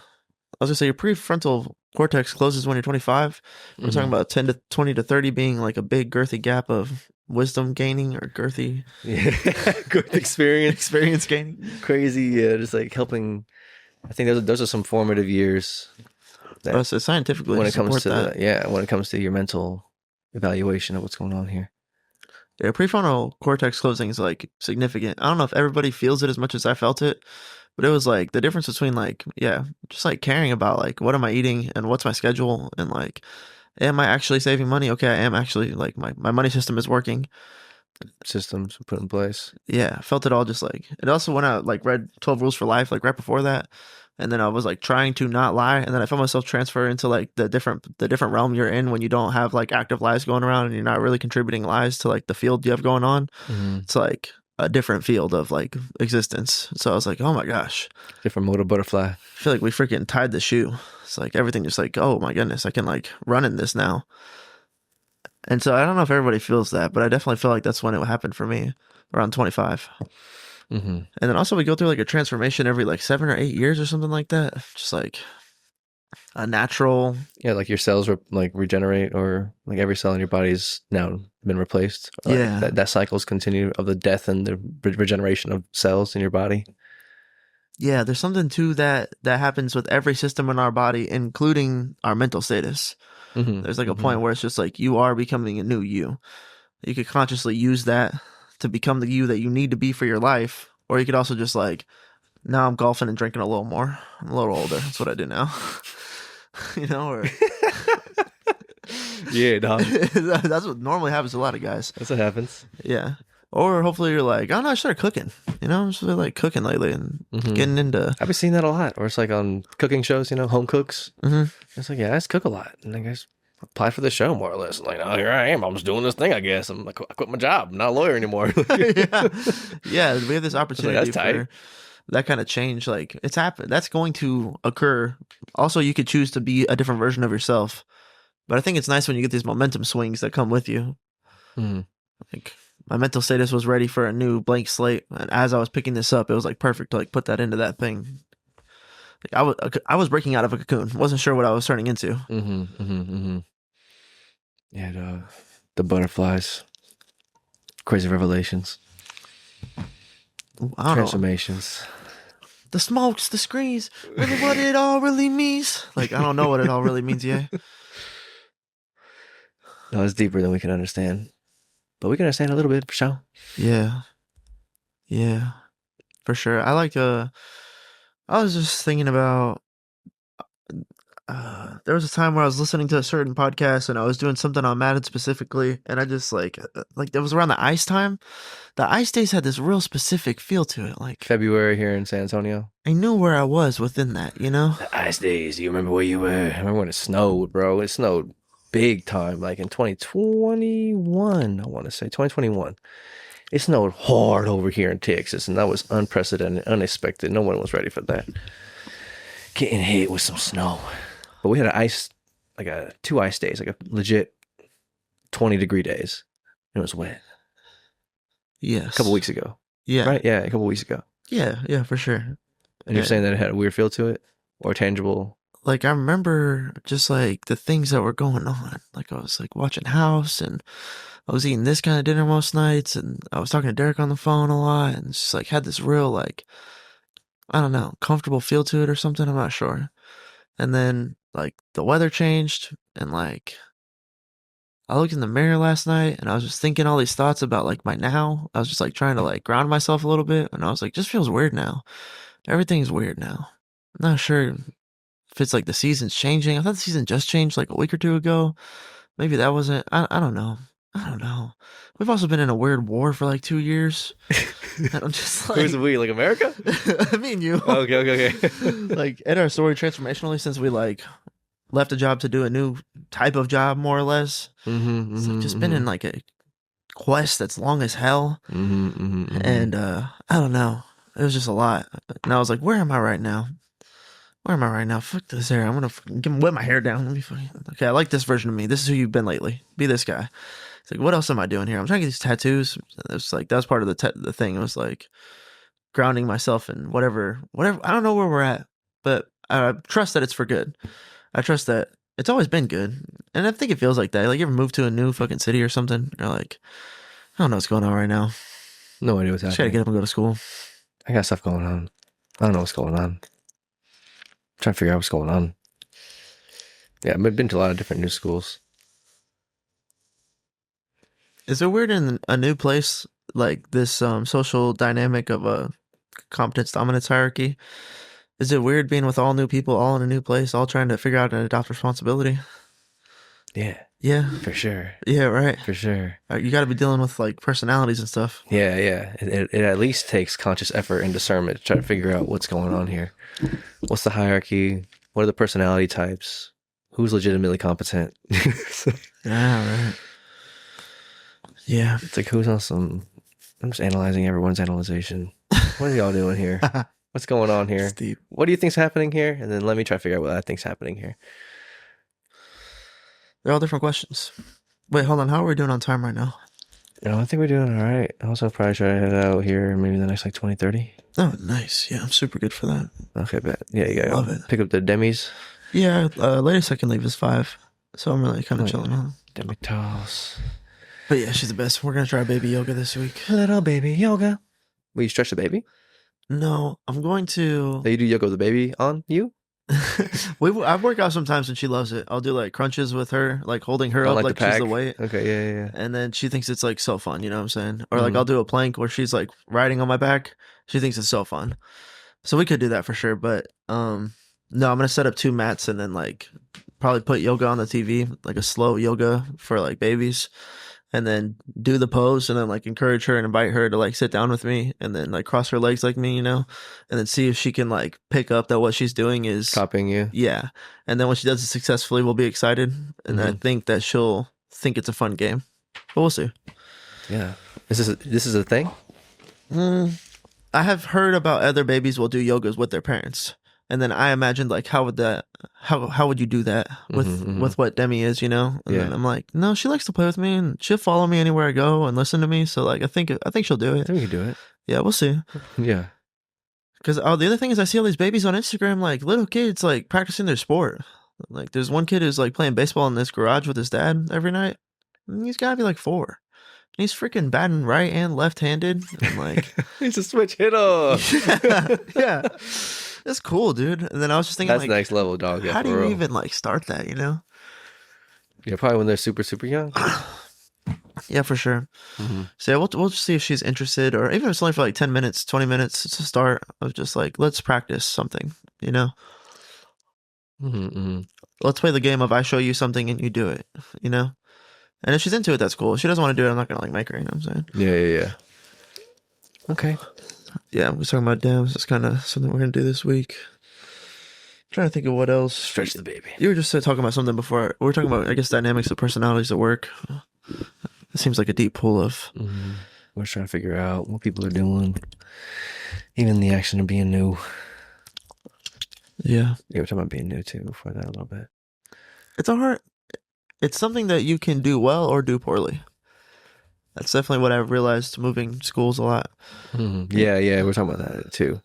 S2: was gonna say your prefrontal cortex closes when you're 25. We're talking about 10 to 20 to 30 being like a big girthy gap of wisdom gaining or girthy
S1: good experience
S2: gaining.
S1: Crazy, yeah, just like helping. I think those are some formative years.
S2: So scientifically,
S1: when it comes to when it comes to your mental evaluation of what's going on here.
S2: Yeah, prefrontal cortex closing is like significant. I don't know if everybody feels it as much as I felt it, but it was like the difference between like, just like caring about like what am I eating and what's my schedule and like, am I actually saving money? Okay, I am actually like my money system is working.
S1: Systems put in place.
S2: Yeah, I felt it all just like, and also when I like read 12 Rules for Life, like right before that, and then I was like trying to not lie, and then I felt myself transfer into like the different realm you're in when you don't have like active lies going around and you're not really contributing lies to like the field you have going on. It's like a different field of like existence. So I was like, oh my gosh,
S1: different mode of butterfly.
S2: I feel like we freaking tied the shoe. It's like everything just like, oh my goodness, I can like run in this now. And so I don't know if everybody feels that, but I definitely feel like that's when it happened for me around 25. And then also we go through like a transformation every like 7 or 8 years or something like that. Just like a natural.
S1: Yeah, like your cells like regenerate, or like every cell in your body's now been replaced.
S2: Yeah.
S1: That cycles continue of the death and the regeneration of cells in your body.
S2: Yeah, there's something to that happens with every system in our body, including our mental status. There's like a point where it's just like you are becoming a new you. You could consciously use that to become the you that you need to be for your life, or you could also just like, now I'm golfing and drinking a little more. I'm a little older. That's what I do now. You know, or
S1: yeah, dog.
S2: That's what normally happens to a lot of guys.
S1: That's what happens.
S2: Yeah. Or hopefully you're like, oh no, I started cooking. You know, I'm just really like cooking lately and getting into.
S1: I've been seeing that a lot. Or it's like on cooking shows, you know, home cooks. It's like, yeah, I just cook a lot, and I guess apply for the show more or less. Like, oh, here I am. I'm just doing this thing. I guess I'm like, I quit my job. I'm not a lawyer anymore.
S2: Yeah, we have this opportunity
S1: for
S2: that kind of change. Like it's happened. That's going to occur. Also, you could choose to be a different version of yourself. But I think it's nice when you get these momentum swings that come with you. Like my mental status was ready for a new blank slate, and as I was picking this up, it was like perfect to like put that into that thing. Like I was breaking out of a cocoon. Wasn't sure what I was turning into.
S1: Yeah, the butterflies, crazy revelations, transformations.
S2: The smokes, the screens, really what it all really means. Like, I don't know what it all really means yet.
S1: No, it's deeper than we can understand. But we can understand a little bit, for sure.
S2: Yeah. Yeah. For sure. I was just thinking about, there was a time where I was listening to a certain podcast and I was doing something on Madden specifically, and I just like it was around the ice time. The ice days had this real specific feel to it. Like
S1: February here in San Antonio.
S2: I knew where I was within that, you know?
S1: The ice days. You remember where you were? I remember when it snowed, bro. It snowed big time, like in 2021, I want to say 2021. It snowed hard over here in Texas, and that was unprecedented, unexpected. No one was ready for that. Getting hit with some snow. But we had two ice days, like a legit 20-degree days. It was wet.
S2: Yes.
S1: A couple weeks ago.
S2: Yeah.
S1: Right? Yeah, a couple weeks ago.
S2: Yeah, for sure.
S1: And you're saying that it had a weird feel to it? Or tangible?
S2: Like, I remember just like the things that were going on. Like, I was like watching House, and I was eating this kind of dinner most nights, and I was talking to Derek on the phone a lot, and just like had this real like I don't know, comfortable feel to it or something. I'm not sure. And then like the weather changed, and like I looked in the mirror last night and I was just thinking all these thoughts about like my now. I was just like trying to like ground myself a little bit, and I was like, just feels weird now. Everything's weird now. I'm not sure if it's like the season's changing. I thought the season just changed like a week or two ago. Maybe that wasn't. I don't know. I don't know. We've also been in a weird war for like 2 years. And I'm just
S1: Who's
S2: like,
S1: we? Like America?
S2: me and you.
S1: Okay, okay, okay.
S2: Like in our story transformationally, since we like left a job to do a new type of job, more or less. It's like just been in like a quest that's long as hell. And I don't know. It was just a lot. And I was like, where am I right now? Where am I right now? Fuck this hair. I'm gonna whip my hair down. Let me okay, I like this version of me. This is who you've been lately. Be this guy. It's like, what else am I doing here? I'm trying to get these tattoos. It's like that was part of the thing. It was like grounding myself in whatever. I don't know where we're at, but I trust that it's for good. I trust that it's always been good, and I think it feels like that. Like you ever move to a new fucking city or something? You're like, I don't know what's going on right now.
S1: No idea what's
S2: Just gotta
S1: happening.
S2: get up and go to school.
S1: I got stuff going on. I don't know what's going on. Trying to figure out what's going on. Yeah, I've been to a lot of different new schools.
S2: Is it weird in a new place like this social dynamic of a competence dominance hierarchy? Is it weird being with all new people, all in a new place, all trying to figure out and adopt responsibility?
S1: Yeah,
S2: Yeah,
S1: for sure.
S2: yeah, right.
S1: For sure.
S2: You got to be dealing with like personalities and stuff.
S1: Yeah, yeah. It at least takes conscious effort and discernment to try to figure out what's going on here. What's the hierarchy? What are the personality types? Who's legitimately competent?
S2: Yeah, right. Yeah.
S1: It's like who's on some. I'm just analyzing everyone's analyzation. What are y'all doing here? What's going on here?
S2: Steve.
S1: What do you think's happening here? And then let me try to figure out what I think's happening here.
S2: They're all different questions. Wait, hold on. How are we doing on time right now?
S1: No, I think we're doing all right. Also, probably try to head out here maybe the next like 20, 30.
S2: Oh, nice. Yeah, I'm super good for that.
S1: Okay, bet. Yeah, you gotta
S2: Love
S1: go
S2: it.
S1: pick up the demis.
S2: Yeah, latest I can leave is 5. So I'm really kind of
S1: Oh,
S2: chilling
S1: yeah.
S2: on.
S1: Demi toss.
S2: But yeah, she's the best. We're going to try baby yoga this week.
S1: Little baby yoga. Will you stretch the baby?
S2: No, I'm going to.
S1: Do you do yoga with the baby on you?
S2: I work out sometimes and she loves it. I'll do like crunches with her, like holding her
S1: On
S2: up
S1: like
S2: like
S1: the
S2: she's
S1: pack?
S2: the weight.
S1: Okay, yeah.
S2: And then she thinks it's like so fun, you know what I'm saying? Or like
S1: Mhm.
S2: I'll do a plank where she's like riding on my back. She thinks it's so fun. So we could do that for sure, but no, I'm gonna set up 2 mats and then like probably put yoga on the TV, like a slow yoga for like babies, and then do the pose and then like encourage her and invite her to like sit down with me and then like cross her legs like me, you know, and then see if she can like pick up that what she's doing is
S1: Copying you.
S2: yeah. And then when she does it successfully, we'll be excited, and I think that she'll think it's a fun game, but we'll see.
S1: Yeah. This is a thing?
S2: I have heard about other babies will do yogas with their parents, and then I imagined like how would you do that with what Demi is, you know? And then
S1: Yeah.
S2: I'm like, no, she likes to play with me and she'll follow me anywhere I go and listen to me. So like I think she'll do
S1: I
S2: it.
S1: think we can do it.
S2: Yeah, we'll see.
S1: Yeah.
S2: Because the other thing is I see all these babies on Instagram, like little kids like practicing their sport. Like there's one kid who's like playing baseball in this garage with his dad every night. And he's gotta be like 4. And he's freaking batting right and left-handed. I'm like,
S1: He's a switch hitter.
S2: yeah. That's cool, dude. And then I was just thinking,
S1: That's
S2: like,
S1: next level, dog. Yeah,
S2: how do
S1: for
S2: you
S1: real.
S2: even like start that? You know?
S1: Yeah, probably when they're super, super young.
S2: Yeah, for sure. So yeah, we'll just see if she's interested, or even if it's only for like 10 minutes, 20 minutes. It's a start of just like let's practice something. You know? Let's play the game of I show you something and you do it. You know? And if she's into it, that's cool. If she doesn't want to do it, I'm not gonna like make her. You know what I'm saying?
S1: Yeah. Okay.
S2: Yeah, we're talking about dams. That's kind of something we're gonna do this week. Trying to think of what else.
S1: Stretch the baby.
S2: You were just talking about something before. We were talking about, I guess, dynamics of personalities at work. It seems like a deep pool of.
S1: We're just trying to figure out what people are doing. Even the action of being new.
S2: Yeah.
S1: Yeah, we're talking about being new too before that a little bit.
S2: It's a hard. It's something that you can do well or do poorly. That's definitely what I've realized moving schools a lot.
S1: Yeah, we're talking about that too.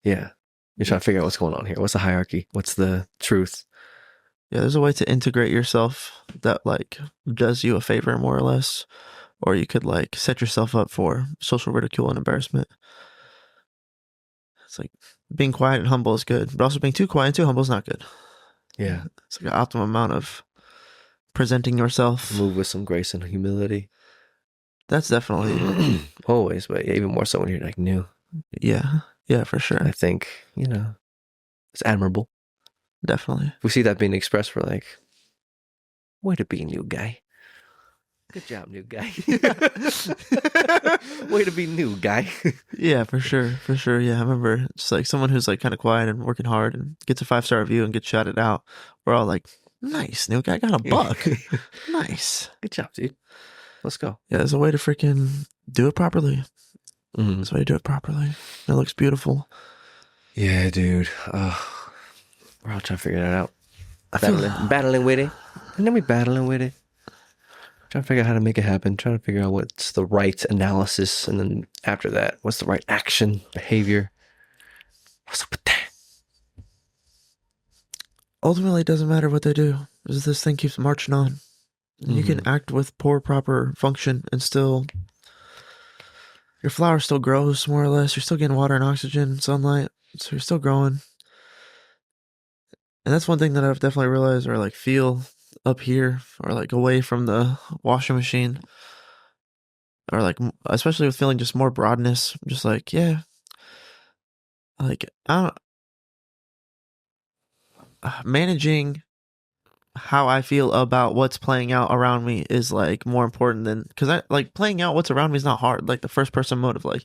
S1: Yeah. You're trying to figure out what's going on here. What's the hierarchy? What's the truth?
S2: Yeah, there's a way to integrate yourself that like does you a favor more or less, or you could like set yourself up for social ridicule and embarrassment. It's like being quiet and humble is good, but also being too quiet and too humble is not good.
S1: Yeah.
S2: It's like an optimum amount of presenting yourself.
S1: Move with some grace and humility.
S2: That's definitely
S1: Always, but yeah, even more so when you're like new.
S2: yeah, for sure.
S1: I think, it's admirable.
S2: Definitely.
S1: We see that being expressed for like, way to be, new guy. Good job, new guy. Way to be, new guy.
S2: Yeah, for sure. Yeah, I remember just like someone who's like kind of quiet and working hard and gets a 5-star review and gets shouted out. We're all like, nice, new guy got a buck. Nice.
S1: Good job, dude. Let's go.
S2: Yeah, there's a way to freaking do it properly.
S1: Mm-hmm.
S2: There's a way to do it properly. It looks beautiful.
S1: Yeah, dude. We're all trying to figure that out. Battling with it. And then we battling with it. Trying to figure out how to make it happen. Trying to figure out what's the right analysis. And then after that, what's the right action, behavior. What's up with that?
S2: Ultimately, it doesn't matter what they do. This thing keeps marching on. Mm-hmm. You can act with poor, proper function and still... Your flower still grows, more or less. You're still getting water and oxygen, sunlight. So you're still growing. And that's one thing that I've definitely realized or like feel up here or like away from the washing machine. Or like, especially with feeling just more broadness. Just like, yeah. Like, managing how I feel about what's playing out around me is like more important than, because I like playing out what's around me is not hard. Like the first person mode of like,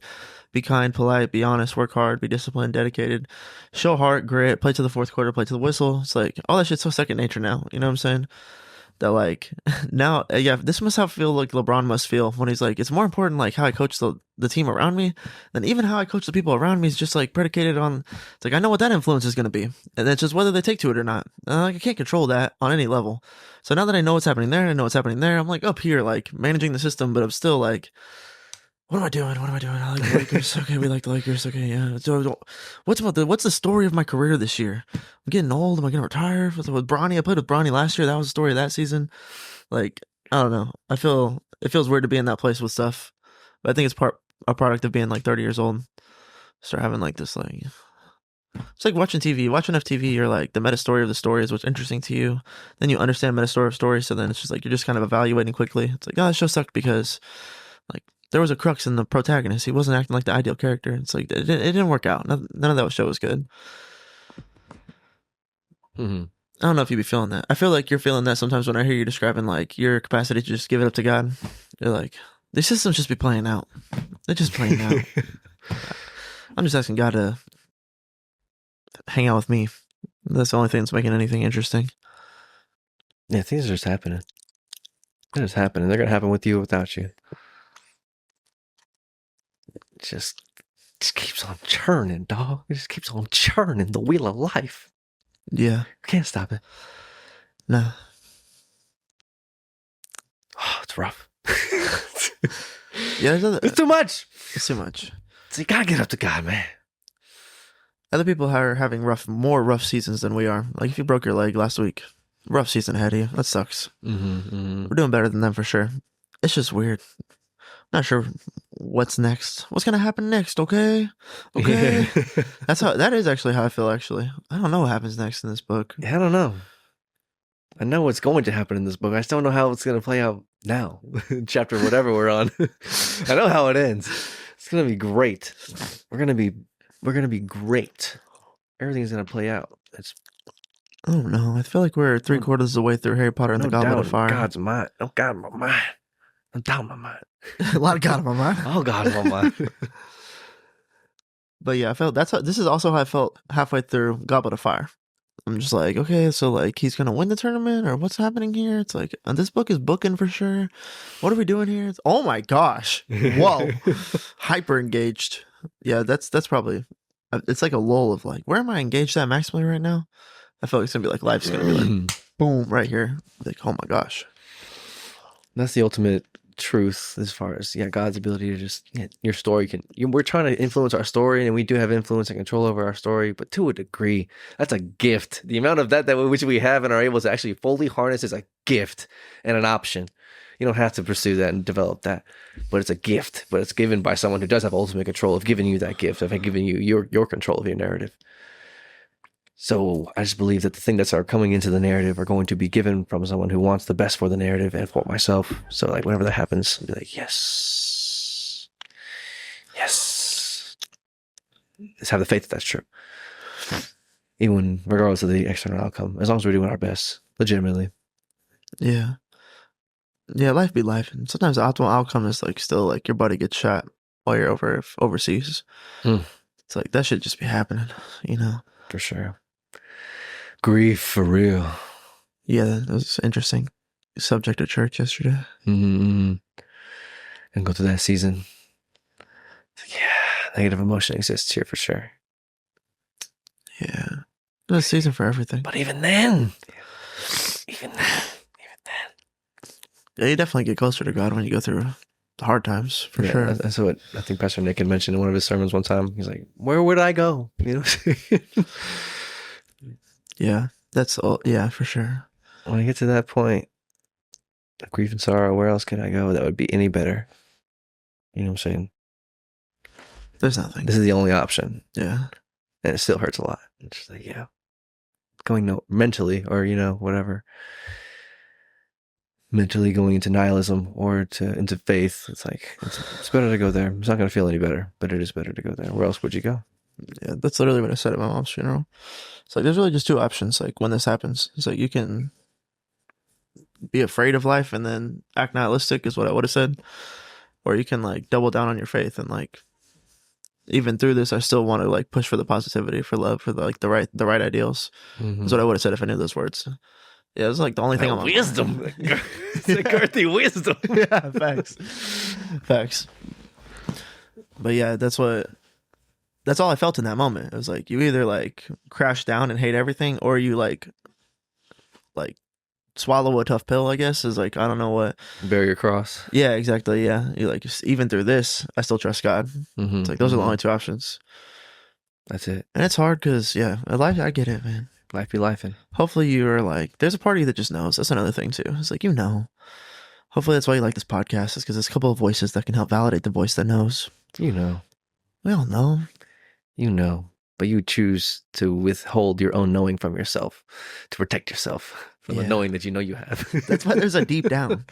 S2: be kind, polite, be honest, work hard, be disciplined, dedicated, show heart, grit, play to the fourth quarter, play to the whistle. It's like all that shit's so second nature now. You know what I'm saying? That like now, yeah, this must have feel like LeBron must feel when he's like, it's more important like how I coach the team around me than even how I coach the people around me is just like predicated on, it's like I know what that influence is going to be, and it's just whether they take to it or not. Like I can't control that on any level. So now that I know what's happening there, I know what's happening there, I'm like up here like managing the system, but I'm still like, what am I doing? I like the Lakers. Okay, we like the Lakers. Okay, yeah. So, what's the story of my career this year? I'm getting old. Am I gonna retire? With Bronny, I played with Bronny last year. That was the story of that season. Like, I don't know. I feel it feels weird to be in that place with stuff, but I think it's a product of being like 30 years old. Start having like this like. It's like watching TV. Watching enough TV, you're like the meta story of the story is what's interesting to you. Then you understand meta story of stories. So then it's just like you're just kind of evaluating quickly. It's like, oh, that show sucked because, like. There was a crux in the protagonist. He wasn't acting like the ideal character. It's like it didn't work out. None of that show was good.
S1: Mm-hmm.
S2: I don't know if you'd be feeling that. I feel like you're feeling that sometimes when I hear you describing like your capacity to just give it up to God. You're like, these systems just be playing out. They're just playing out. I'm just asking God to hang out with me. That's the only thing that's making anything interesting.
S1: Yeah, things are just happening. They're just happening. They're gonna happen with you or without you. Just keeps on churning, dog. It just keeps on churning. The wheel of life.
S2: Yeah.
S1: You can't stop it.
S2: Nah.
S1: Oh, it's rough.
S2: Yeah,
S1: it's too much.
S2: It's too much.
S1: So you gotta get up to God, man.
S2: Other people are having more rough seasons than we are. Like if you broke your leg last week, rough season ahead of you. That sucks.
S1: Mm-hmm.
S2: We're doing better than them for sure. It's just weird. Not sure what's next. What's gonna happen next? Okay.
S1: Yeah.
S2: That is actually how I feel. Actually, I don't know what happens next in this book.
S1: Yeah, I don't know. I know what's going to happen in this book. I just don't know how it's gonna play out now. Chapter whatever we're on. I know how it ends. It's gonna be great. We're gonna be great. Everything's gonna play out.
S2: Oh no! I feel like we're 3/4 of the way through Harry Potter and the Goblet of Fire.
S1: God's mind. Oh God, my mind. I'm down my mind.
S2: A lot of God in my mind.
S1: Oh God, in my mind.
S2: But yeah, I felt this is also how I felt halfway through Goblet of Fire. I'm just like, okay, so like he's gonna win the tournament or what's happening here? It's like this book is booking for sure. What are we doing here? Oh my gosh! Whoa, hyper engaged. Yeah, that's probably. It's like a lull of like, where am I engaged at maximally right now? I feel like it's gonna be like life's gonna be like, boom, right here. Like, oh my gosh.
S1: That's the ultimate truth as far as God's ability to just your story we're trying to influence our story, and we do have influence and control over our story, but to a degree that's a gift. The amount of that which we have and are able to actually fully harness is a gift and an option. You don't have to pursue that and develop that, but it's a gift. But it's given by someone who does have ultimate control of giving you that gift, of giving you your control of your narrative. So I just believe that the things that are coming into the narrative are going to be given from someone who wants the best for the narrative and for myself. So like whenever that happens, I'll be like, yes, yes. Just have the faith that that's true. Even regardless of the external outcome, as long as we're doing our best, legitimately.
S2: Yeah. Yeah, life be life. And sometimes the optimal outcome is like still like your buddy gets shot while you're overseas. It's like that should just be happening, you know?
S1: For sure. Grief for real.
S2: Yeah, that was interesting. Subject at church yesterday.
S1: And go through that season. Yeah, negative emotion exists here for sure.
S2: Yeah. There's a season for everything.
S1: But even then.
S2: Yeah, you definitely get closer to God when you go through the hard times, for sure.
S1: That's what I think Pastor Nick had mentioned in one of his sermons one time. He's like, where would I go? You know?
S2: Yeah, that's all. Yeah, for sure.
S1: When I get to that point, grief and sorrow, where else can I go that would be any better? You know what I'm saying?
S2: There's nothing.
S1: This is the only option.
S2: Yeah.
S1: And it still hurts a lot. It's just like, yeah. Going mentally or, whatever. Mentally going into nihilism or into faith. It's like, it's better to go there. It's not going to feel any better, but it is better to go there. Where else would you go?
S2: Yeah, that's literally what I said at my mom's funeral. It's like, there's really just two options. Like when this happens, it's like you can be afraid of life and then act nihilistic is what I would have said. Or you can like double down on your faith and like, even through this, I still want to like push for the positivity, for love, for the right ideals. That's what I would have said if I knew those words. Yeah, it's like the only thing I'm
S1: wisdom. It's like earthy wisdom.
S2: Yeah, facts. But yeah, that's all I felt in that moment. It was like you either like crash down and hate everything, or you like swallow a tough pill, I guess, is like, I don't know what.
S1: Bear your cross.
S2: Yeah, exactly. Yeah. You like, even through this, I still trust God. It's like, those are the only two options.
S1: That's it.
S2: And it's hard because, yeah, life, I get it, man.
S1: Life be lifing.
S2: Hopefully you're like, there's a part of you that just knows. That's another thing too. It's like, hopefully that's why you like this podcast, is because there's a couple of voices that can help validate the voice that knows.
S1: We
S2: all know.
S1: But you choose to withhold your own knowing from yourself to protect yourself from the knowing that you have.
S2: That's why there's a deep down.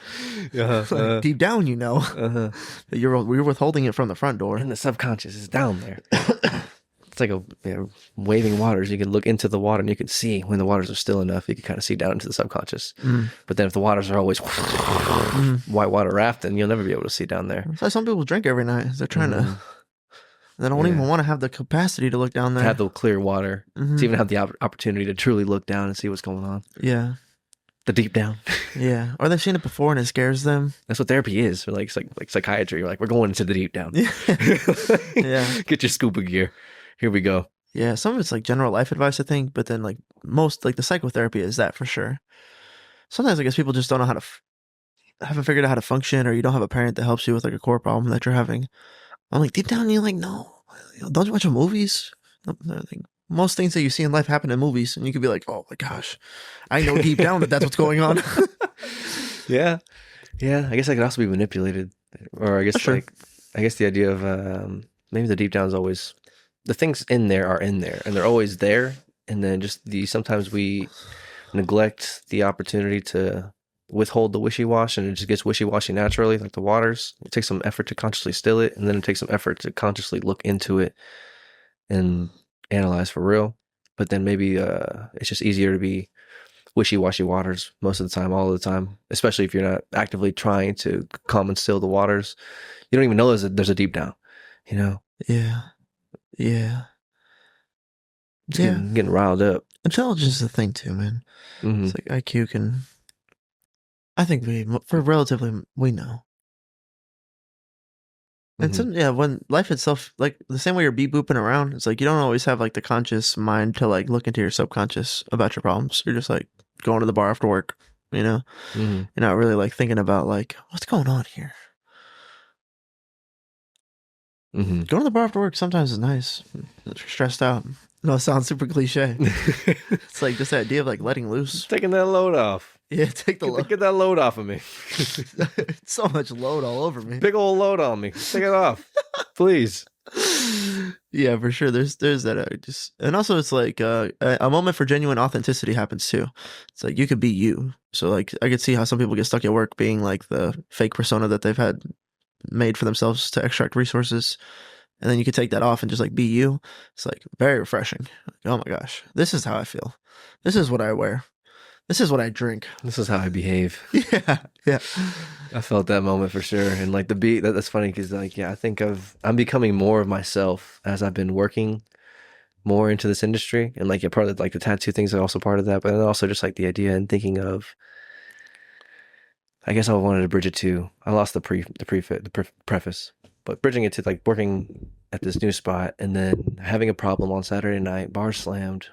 S2: Deep down, that you're withholding it from the front door.
S1: And the subconscious is down there. It's like waving waters. You can look into the water and you can see when the waters are still enough. You can kind of see down into the subconscious. But then if the waters are always whitewater rafting, you'll never be able to see down there.
S2: That's why some people drink every night. They're trying to. They don't even want to have the capacity to look down there.
S1: To have the clear water. To even have the opportunity to truly look down and see what's going on.
S2: Yeah.
S1: The deep down.
S2: Yeah. Or they've seen it before and it scares them.
S1: That's what therapy is. Or like psychiatry. You're like, we're going into the deep down.
S2: Yeah.
S1: Get your scuba gear. Here we go.
S2: Yeah. Some of it's like general life advice, I think. But then like most, like the psychotherapy is that for sure. Sometimes I guess people just don't know how to, haven't figured out how to function, or you don't have a parent that helps you with like a core problem that you're having. I'm like, deep down, you're like, no, don't you watch movies? Most things that you see in life happen in movies, and you could be like, oh my gosh, I know deep down that that's what's going on.
S1: Yeah. I guess I could also be manipulated, or I guess I guess the idea of maybe the deep down is always the things in there are in there, and they're always there, and then just sometimes we neglect the opportunity to withhold the wishy-washy, and it just gets wishy-washy naturally, like the waters. It takes some effort to consciously still it, and then it takes some effort to consciously look into it and analyze for real. But then maybe it's just easier to be wishy-washy waters most of the time, all the time, especially if you're not actively trying to calm and still the waters. You don't even know there's a deep down,
S2: Yeah.
S1: Getting riled up.
S2: Intelligence is a thing too, man. It's like IQ can, I think we know. And when life itself, like the same way you're beep booping around, it's like you don't always have like the conscious mind to like look into your subconscious about your problems. You're just like going to the bar after work, You're not really like thinking about like what's going on here. Going to the bar after work sometimes is nice. You're stressed out. No, it sounds super cliche. It's like this idea of like letting loose,
S1: taking that load off.
S2: Yeah, take the load.
S1: Get that load off of me.
S2: So much load all over me.
S1: Big old load on me. Take it off, please.
S2: Yeah, for sure. There's that just, and also it's like a moment for genuine authenticity happens too. It's like you could be you. So like I could see how some people get stuck at work being like the fake persona that they've had made for themselves to extract resources, and then you could take that off and just like be you. It's like very refreshing. Like, oh my gosh, this is how I feel. This is what I wear. This is what I drink.
S1: This is how I behave.
S2: Yeah, yeah.
S1: I felt that moment for sure, and like the beat. That's funny because like I think I'm becoming more of myself as I've been working more into this industry, and like part of like the tattoo things are also part of that, but then also just like the idea and thinking of. I guess I wanted to bridge it to. I lost the preface, but bridging it to like working at this new spot and then having a problem on Saturday night, bar slammed,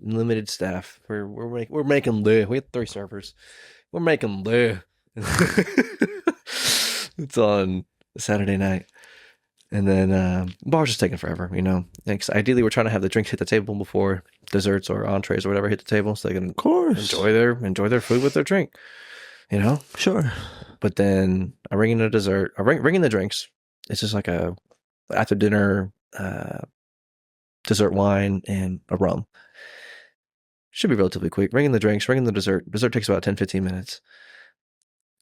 S1: limited staff. We're making lieu. We have 3 servers. We're making lieu. It's on Saturday night, and then bar's just taking forever. Like, ideally we're trying to have the drinks hit the table before desserts or entrees or whatever hit the table, so they can
S2: Of course
S1: enjoy their food with their drink.
S2: Sure.
S1: But then I ring in the dessert. I ring in the drinks. It's just like a after dinner dessert wine and a rum. Should be relatively quick. Ring in the drinks, ring in the dessert. Dessert takes about 10-15 minutes.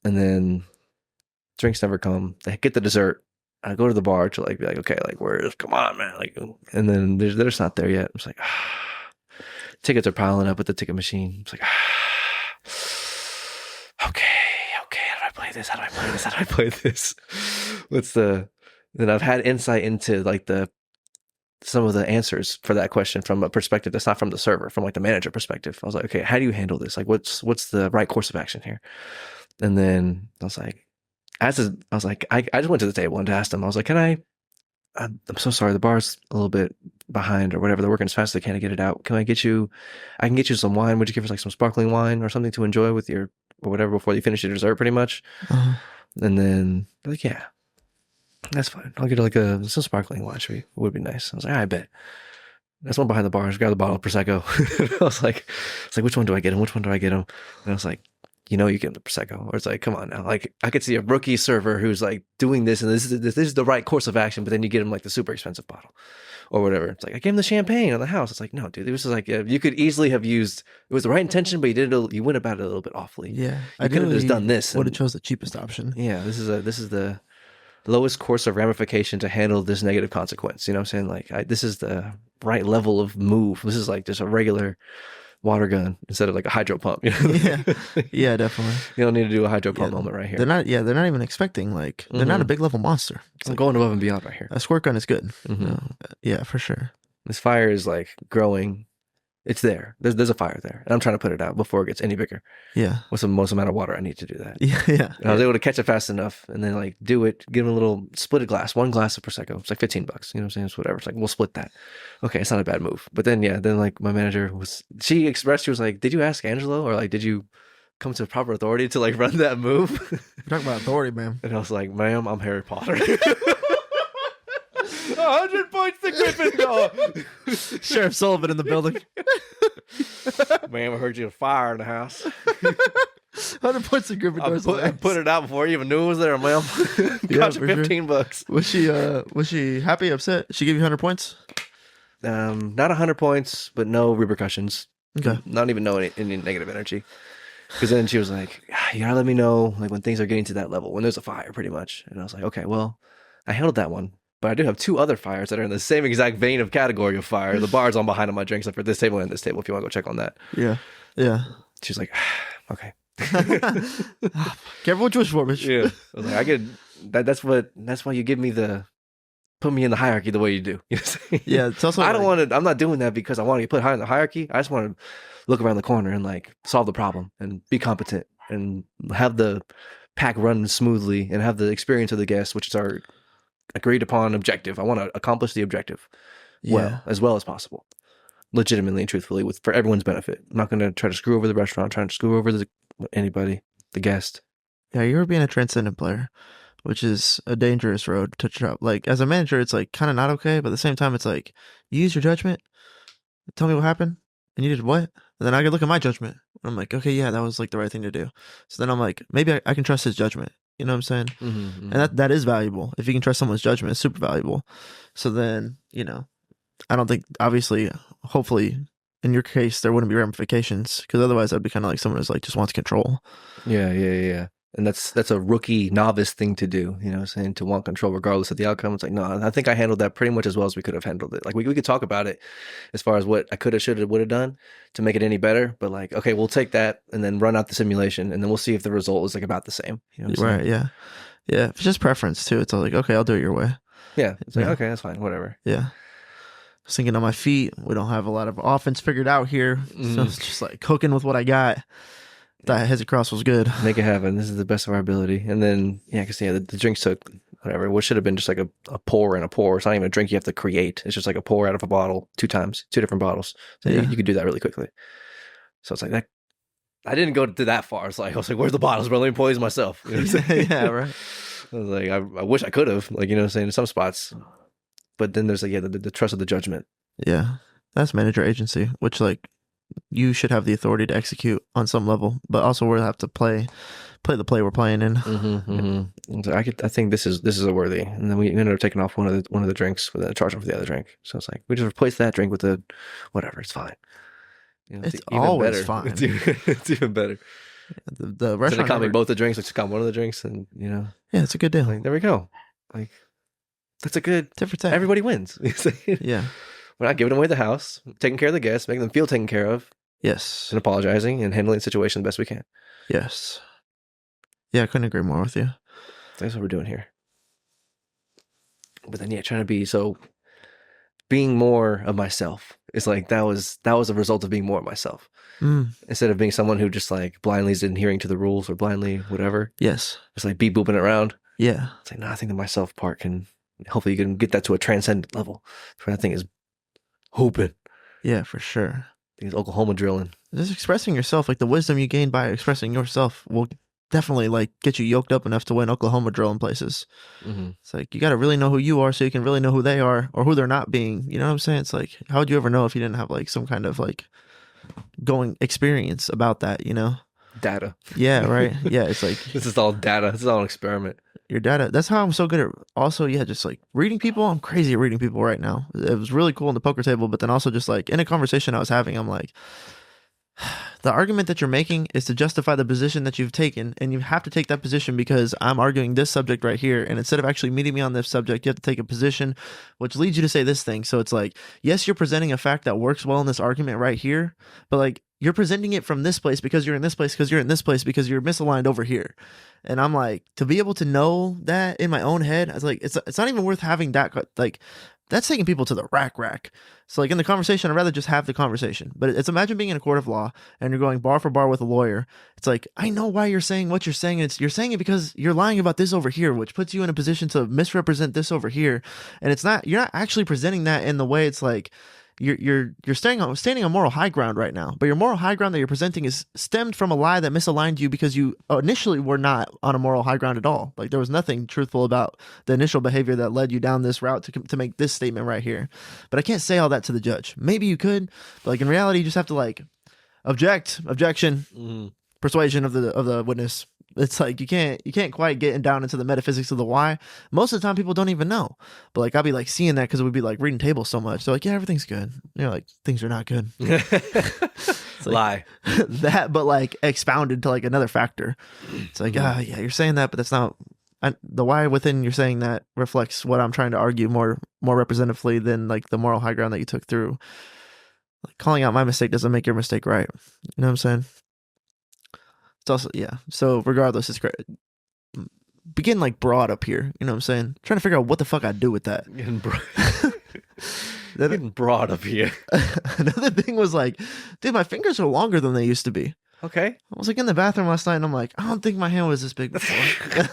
S1: And then drinks never come. They get the dessert. I go to the bar to like be like, okay, like come on, man. Like, and then they're just not there yet. It's like, tickets are piling up at the ticket machine. It's like, okay, how do I play this? How do I play this? Then I've had insight into like some of the answers for that question from a perspective that's not from the server, from like the manager perspective. I was like, okay, how do you handle this? Like, what's the right course of action here? And then I was like, I just went to the table and asked them. I was like, I'm so sorry, the bar's a little bit behind or whatever. They're working as fast as they can to get it out. I can get you some wine. Would you give us like some sparkling wine or something to enjoy with your or whatever before you finish your dessert, pretty much?
S2: Uh-huh.
S1: And then they're like, yeah, that's fine. I'll get like some sparkling wine. Would be nice. I was like, I bet. That's one behind the bar. I grabbed the bottle of Prosecco. I was like, which one do I get him? Which one do I get him? And I was like, you get him the Prosecco. Or it's like, come on now. Like, I could see a rookie server who's like doing this and this is the right course of action, but then you get him like the super expensive bottle or whatever. It's like, I gave him the champagne on the house. It's like, no, dude, it was just like, you could easily have used, it was the right intention, but you went about it a little bit awfully.
S2: Yeah.
S1: I could have just done this.
S2: Would have chose the cheapest option.
S1: Yeah. This is the lowest course of ramification to handle this negative consequence. You know what I'm saying? Like, this is the right level of move. This is like just a regular water gun instead of like a hydro pump.
S2: Yeah, definitely.
S1: You don't need to do a hydro pump moment right here.
S2: They're not even expecting, like, they're not a big level monster.
S1: It's like going above and beyond right here.
S2: A squirt gun is good.
S1: Mm-hmm.
S2: Yeah, for sure.
S1: This fire is like growing. It's there. There's a fire there, and I'm trying to put it out before it gets any bigger.
S2: Yeah,
S1: with the most amount of water I need to do that.
S2: Yeah.
S1: And I was able to catch it fast enough, and then like do it. Give him a little split a glass, one glass of prosecco. It's like $15. You know what I'm saying? It's whatever. It's like we'll split that. Okay, it's not a bad move. But then like my manager she was like, did you ask Angelo, or like did you come to proper authority to like run that move?
S2: We're talking about authority, man.
S1: And I was like, ma'am, I'm Harry Potter. 100 points to Gryffindor.
S2: Sheriff Sullivan in the building.
S1: Ma'am, I heard you had a fire in the house.
S2: 100 points to Gryffindor.
S1: I put it out before you even knew it was there, ma'am. Cost you $15.
S2: Was she happy, upset? She gave you 100 points?
S1: Not 100 points, but no repercussions.
S2: Okay.
S1: Not even any negative energy. Because then she was like, you gotta let me know like when things are getting to that level, when there's a fire, pretty much. And I was like, okay, well, I handled that one. But I do have 2 other fires that are in the same exact vein of category of fire. The bar's on behind on my drinks, except for this table and this table, if you want to go check on that.
S2: Yeah.
S1: She's like, okay.
S2: Careful what you wish for, bitch.
S1: Yeah. I was like, I get that's why you give me put me in the hierarchy the way you do. You know what I'm saying?
S2: Yeah, it's also
S1: I'm not doing that because I want to get put high in the hierarchy. I just want to look around the corner and like solve the problem and be competent and have the pack run smoothly and have the experience of the guests, which is our agreed upon objective. I want to accomplish the objective as well as possible, legitimately and truthfully, for everyone's benefit. I'm not going to try to screw over the restaurant, trying to screw over anybody, the guest.
S2: Yeah, you're being a transcendent player, which is a dangerous road to trap. Like, as a manager, it's like kind of not okay, but at the same time, it's like, you use your judgment, tell me what happened, and you did what? And then I could look at my judgment. I'm like, okay, yeah, that was like the right thing to do. So then I'm like, maybe I can trust his judgment. You know what I'm saying?
S1: Mm-hmm.
S2: And that is valuable. If you can trust someone's judgment, it's super valuable. So then, I don't think, obviously, hopefully, in your case, there wouldn't be ramifications, because otherwise I'd be kind of like someone who's like just wants control.
S1: Yeah. And that's a rookie novice thing to do, you know what I'm saying, to want control regardless of the outcome. It's like, no, I think I handled that pretty much as well as we could have handled it. Like we could talk about it as far as what I could have, should have, would have done to make it any better. But like, okay, we'll take that and then run out the simulation and then we'll see if the result is like about the same. You know what I'm saying?
S2: Right, yeah. Yeah, it's just preference too. It's like, okay, I'll do it your way.
S1: Yeah. It's like,
S2: Yeah.
S1: okay, that's fine, whatever.
S2: Yeah. Just thinking on my feet. We don't have a lot of offense figured out here. So it's just like cooking with what I got. That hezzy cross was good.
S1: Make it happen. This is the best of our ability. And then, yeah, because the drinks took whatever. What should have been just like a pour and a pour. It's not even a drink you have to create. It's just like a pour out of a bottle 2 times, 2 different bottles. So
S2: Yeah.
S1: you could do that really quickly. So it's like that. I didn't go to that far. It's like I was like, "Where's the bottles, bro? Let me poison myself." You know what I'm saying?
S2: Yeah, right.
S1: I was like, I wish I could have, like, you know what I'm saying, in some spots. But then there's like, yeah, the trust of the judgment.
S2: Yeah. That's manager agency, which like you should have the authority to execute on some level, but also we'll have to play the play we're playing in.
S1: So I think this is a worthy. And then we ended up taking off one of the drinks with a charge for the other drink. So it's like we just replaced that drink with the whatever. It's fine. You know,
S2: It's
S1: even
S2: always
S1: better.
S2: fine.
S1: It's even better.
S2: The
S1: So
S2: restaurant
S1: they got me
S2: never-
S1: both the drinks. Like, just got one of the drinks, and you know,
S2: Yeah, it's a good deal.
S1: like there we go. Like that's a good.
S2: Tit for tat.
S1: Everybody wins.
S2: Yeah.
S1: We're not giving away the house, taking care of the guests, making them feel taken care of,
S2: Yes.
S1: and apologizing and handling the situation the best we can.
S2: Yes. Yeah, I couldn't agree more with you.
S1: That's what we're doing here. But then, yeah, trying to be being more of myself. It's like that was a result of being more of myself instead of being someone who just like blindly is adhering to the rules or blindly whatever.
S2: Yes.
S1: Just like beep booping around.
S2: Yeah.
S1: It's like, no, I think the myself part can hopefully you can get that to a transcendent level. Where that thing is hooping.
S2: Yeah, for sure.
S1: I think it's Oklahoma drilling.
S2: Just expressing yourself, like the wisdom you gain by expressing yourself will definitely like get you yoked up enough to win Oklahoma drilling places. It's like you got to really know who you are so you can really know who they are or who they're not being. You know what I'm saying? It's like, how would you ever know if you didn't have like some kind of like going experience about that, you know?
S1: Data.
S2: Yeah, right. Yeah, it's like
S1: This is all data. This is all an experiment.
S2: your data. That's how I'm so good at also, yeah, just like reading people. I'm crazy at reading people right now. It was really cool in the poker table, but then also just like in a conversation I was having, I'm like, the argument that you're making is to justify the position that you've taken, and you have to take that position because I'm arguing this subject right here. And instead of actually meeting me on this subject, you have to take a position which leads you to say this thing. So it's like, yes, you're presenting a fact that works well in this argument right here, but like you're presenting it from this place because you're in this place, because you're in this place, because you're misaligned over here. And I'm like, to be able to know that in my own head, I was like, it's not even worth having that, like, that's taking people to the rack. So like in the conversation, I'd rather just have the conversation. But it's imagine being in a court of law and you're going bar for bar with a lawyer. It's like, I know why you're saying what you're saying. You're saying it because you're lying about this over here, which puts you in a position to misrepresent this over here. And you're not actually presenting that in the way it's like, you're standing on moral high ground right now, but your moral high ground that you're presenting is stemmed from a lie that misaligned you because you initially were not on a moral high ground at all. Like there was nothing truthful about the initial behavior that led you down this route to make this statement right here. But I can't say all that to the judge. Maybe you could, but like in reality, you just have to like objection, persuasion of the witness. It's like you can't quite get down into the metaphysics of the why. Most of the time, people don't even know. But like I'll be like seeing that because we'd be like reading tables so much. They're like, yeah, everything's good. You know, like things are not good. It's like,
S1: Lie.
S2: that, but like expounded to like another factor. It's like, yeah, you're saying that, but that's not the why within you're saying that reflects what I'm trying to argue more representatively than like the moral high ground that you took through. Like calling out my mistake doesn't make your mistake right. You know what I'm saying? It's also, yeah. So regardless, it's great. Begin like broad up here. You know what I'm saying? Trying to figure out what the fuck I do with that.
S1: Getting broad up here.
S2: Another thing was like, dude, my fingers are longer than they used to be.
S1: Okay.
S2: I was like in the bathroom last night and I'm like, I don't think my hand was this big before.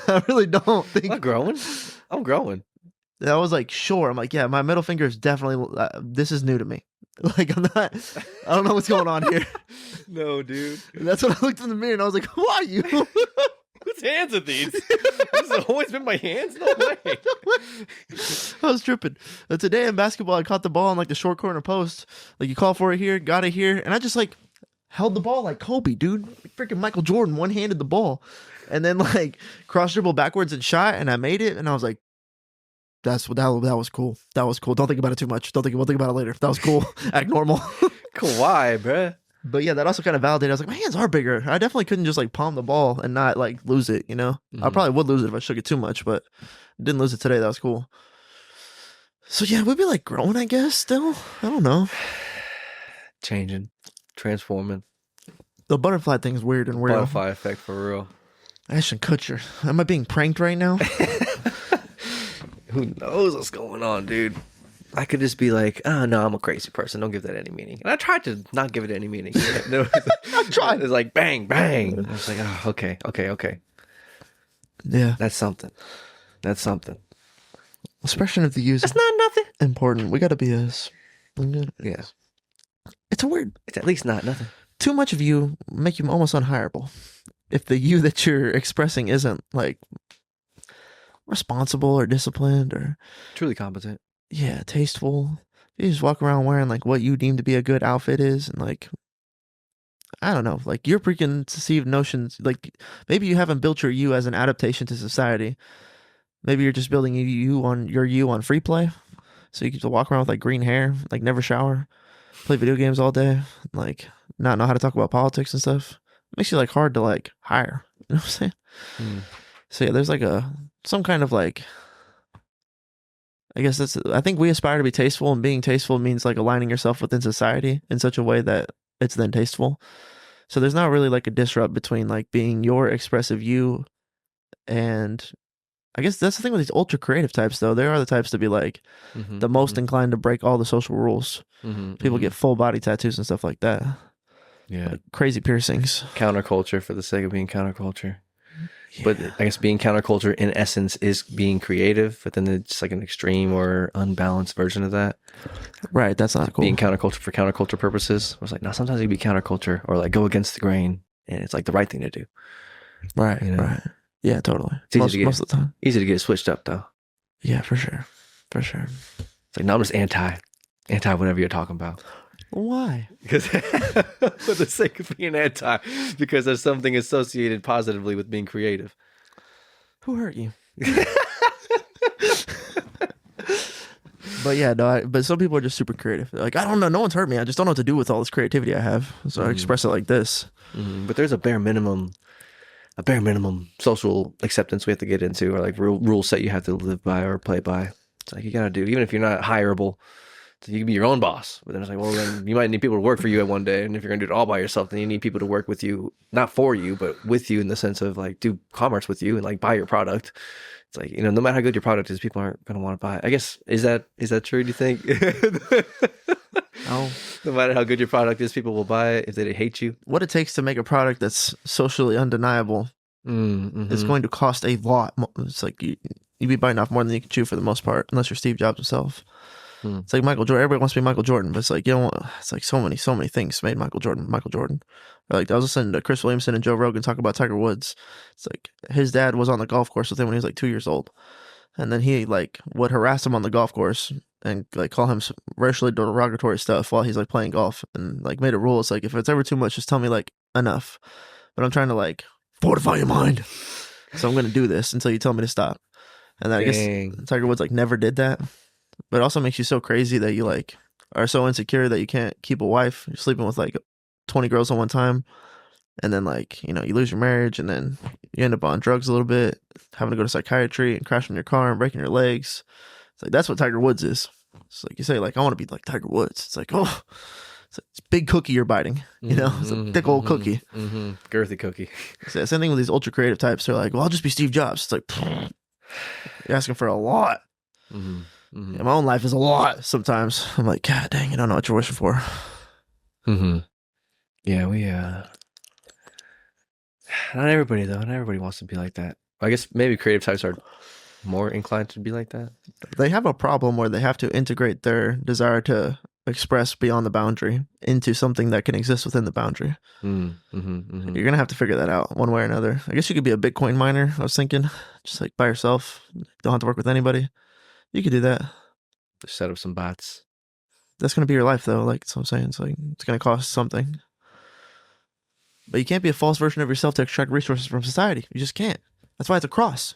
S2: I really don't think.
S1: I'm growing.
S2: I was like, sure. I'm like, yeah, my middle finger is definitely, this is new to me. Like, I don't know what's going on here.
S1: No, dude.
S2: And that's when I looked in the mirror and I was like, who are you?
S1: Whose hands are these? This has always been my hands? No way.
S2: I was tripping. Today in basketball, I caught the ball in like the short corner post. Like you call for it here, got it here. And I just like, held the ball like Kobe, dude. Freaking Michael Jordan one-handed the ball, and then like cross dribble backwards and shot, and I made it, and I was like, that was cool. That was cool. Don't think about it too much. We'll think about it later. That was cool. Act normal.
S1: Kawhi, bruh.
S2: But yeah, that also kind of validated. I was like, my hands are bigger. I definitely couldn't just like palm the ball and not like lose it. You know, I probably would lose it if I shook it too much, but didn't lose it today. That was cool. So yeah, we'd be like growing, I guess. Still, I don't know.
S1: Changing, transforming.
S2: The butterfly thing's weird and real.
S1: Butterfly effect for real.
S2: Ashton Kutcher. Am I being pranked right now?
S1: Who knows what's going on, dude? I could just be like, oh, no, I'm a crazy person. Don't give that any meaning. And I tried to not give it any meaning. No,
S2: I tried.
S1: It's like, bang, bang. I was like, oh, okay.
S2: Yeah.
S1: That's something.
S2: Expression of the use.
S1: That's not nothing.
S2: Important. We got to be as.
S1: Yeah.
S2: It's a word.
S1: It's at least not nothing.
S2: Too much of you make you almost unhireable. If the you that you're expressing isn't like responsible or disciplined or
S1: Truly competent.
S2: yeah, tasteful. You just walk around wearing like what you deem to be a good outfit is, and like I don't know, like your preconceived notions. Like maybe you haven't built your you as an adaptation to society. Maybe you're just building you on free play. So you get to walk around with like green hair, like never shower, play video games all day, like not know how to talk about politics and stuff. It makes you like hard to like hire. You know what I'm saying? So yeah, there's like some kind of like, I guess I think we aspire to be tasteful, and being tasteful means like aligning yourself within society in such a way that it's then tasteful. So there's not really like a disrupt between like being your expressive you and I guess that's the thing with these ultra creative types though. They are the types to be like the most inclined to break all the social rules. People get full body tattoos and stuff like that.
S1: Yeah.
S2: Like crazy piercings.
S1: Counterculture for the sake of being counterculture.
S2: Yeah.
S1: But I guess being counterculture in essence is being creative, but then it's like an extreme or unbalanced version of that.
S2: Right, that's not cool.
S1: Being counterculture for counterculture purposes. I was like, no, sometimes you can be counterculture or like go against the grain, and it's like the right thing to do.
S2: Right,
S1: you know?
S2: right. Yeah, totally.
S1: It's
S2: Most of the time.
S1: Easy to get switched up though.
S2: Yeah, for sure. For sure.
S1: It's like, no, I'm just anti whatever you're talking about.
S2: Why?
S1: Because for the sake of being anti, because there's something associated positively with being creative.
S2: Who hurt you? But yeah, no. But some people are just super creative. They're like, I don't know. No one's hurt me. I just don't know what to do with all this creativity I have. So I express it like this.
S1: But there's a bare minimum social acceptance we have to get into, or like rule set you have to live by or play by. It's like you gotta do, even if you're not hireable. So you can be your own boss, but then it's like, well, then you might need people to work for you at one day, and if you're gonna do it all by yourself, then you need people to work with you, not for you, but with you in the sense of like do commerce with you and like buy your product. It's like, you know, no matter how good your product is, people aren't gonna want to buy it. I guess is that true? Do you think?
S2: Oh,
S1: no matter how good your product is, people will buy it if they hate you.
S2: what it takes to make a product that's socially undeniable is going to cost a lot. It's like you'd be biting off more than you can chew for the most part, unless you're Steve Jobs himself. It's like Michael Jordan. Everybody wants to be Michael Jordan, but it's like, you don't want, it's like so many things made Michael Jordan. Like I was listening to Chris Williamson and Joe Rogan talk about Tiger Woods. It's like his dad was on the golf course with him when he was like 2 years old. And then he like would harass him on the golf course and like call him some racially derogatory stuff while he's like playing golf, and like made a rule. It's like, if it's ever too much, just tell me like enough. But I'm trying to like fortify your mind. So I'm going to do this until you tell me to stop. And I guess Tiger Woods like never did that. But it also makes you so crazy that you like are so insecure that you can't keep a wife. You're sleeping with like 20 girls at one time. And then like, you know, you lose your marriage, and then you end up on drugs a little bit, having to go to psychiatry and crashing your car and breaking your legs. It's like, that's what Tiger Woods is. It's like you say, like, I want to be like Tiger Woods. It's like, oh, it's a big cookie you're biting, you know? It's a thick old cookie.
S1: Girthy cookie.
S2: It's the same thing with these ultra creative types. They're like, well, I'll just be Steve Jobs. It's like, you're asking for a lot. Yeah, my own life is a lot sometimes. I'm like, God dang, you don't know what you're wishing for.
S1: Yeah, we not everybody though. Not everybody wants to be like that. I guess maybe creative types are more inclined to be like that.
S2: They have a problem where they have to integrate their desire to express beyond the boundary into something that can exist within the boundary. You're gonna have to figure that out one way or another. I guess you could be a Bitcoin miner. I was thinking, just like by yourself, don't have to work with anybody. You could do that.
S1: Just set up some bots.
S2: That's gonna be your life though. Like, that's what I'm saying. It's like, it's gonna cost something. But you can't be a false version of yourself to extract resources from society. You just can't. That's why it's a cross.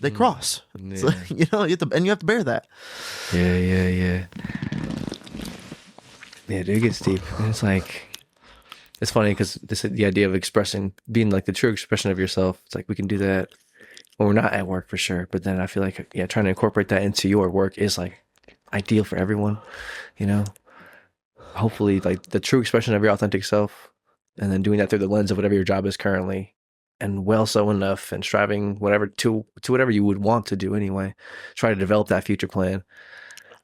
S2: They cross.
S1: Yeah.
S2: So, you have to bear that.
S1: Yeah, dude, it gets deep. And it's like, it's funny because the idea of being like the true expression of yourself. It's like we can do that when we're not at work for sure. But then I feel like, trying to incorporate that into your work is like ideal for everyone. Hopefully, like the true expression of your authentic self, and then doing that through the lens of whatever your job is currently, and well so enough, and striving to whatever you would want to do anyway. Try to develop that future plan,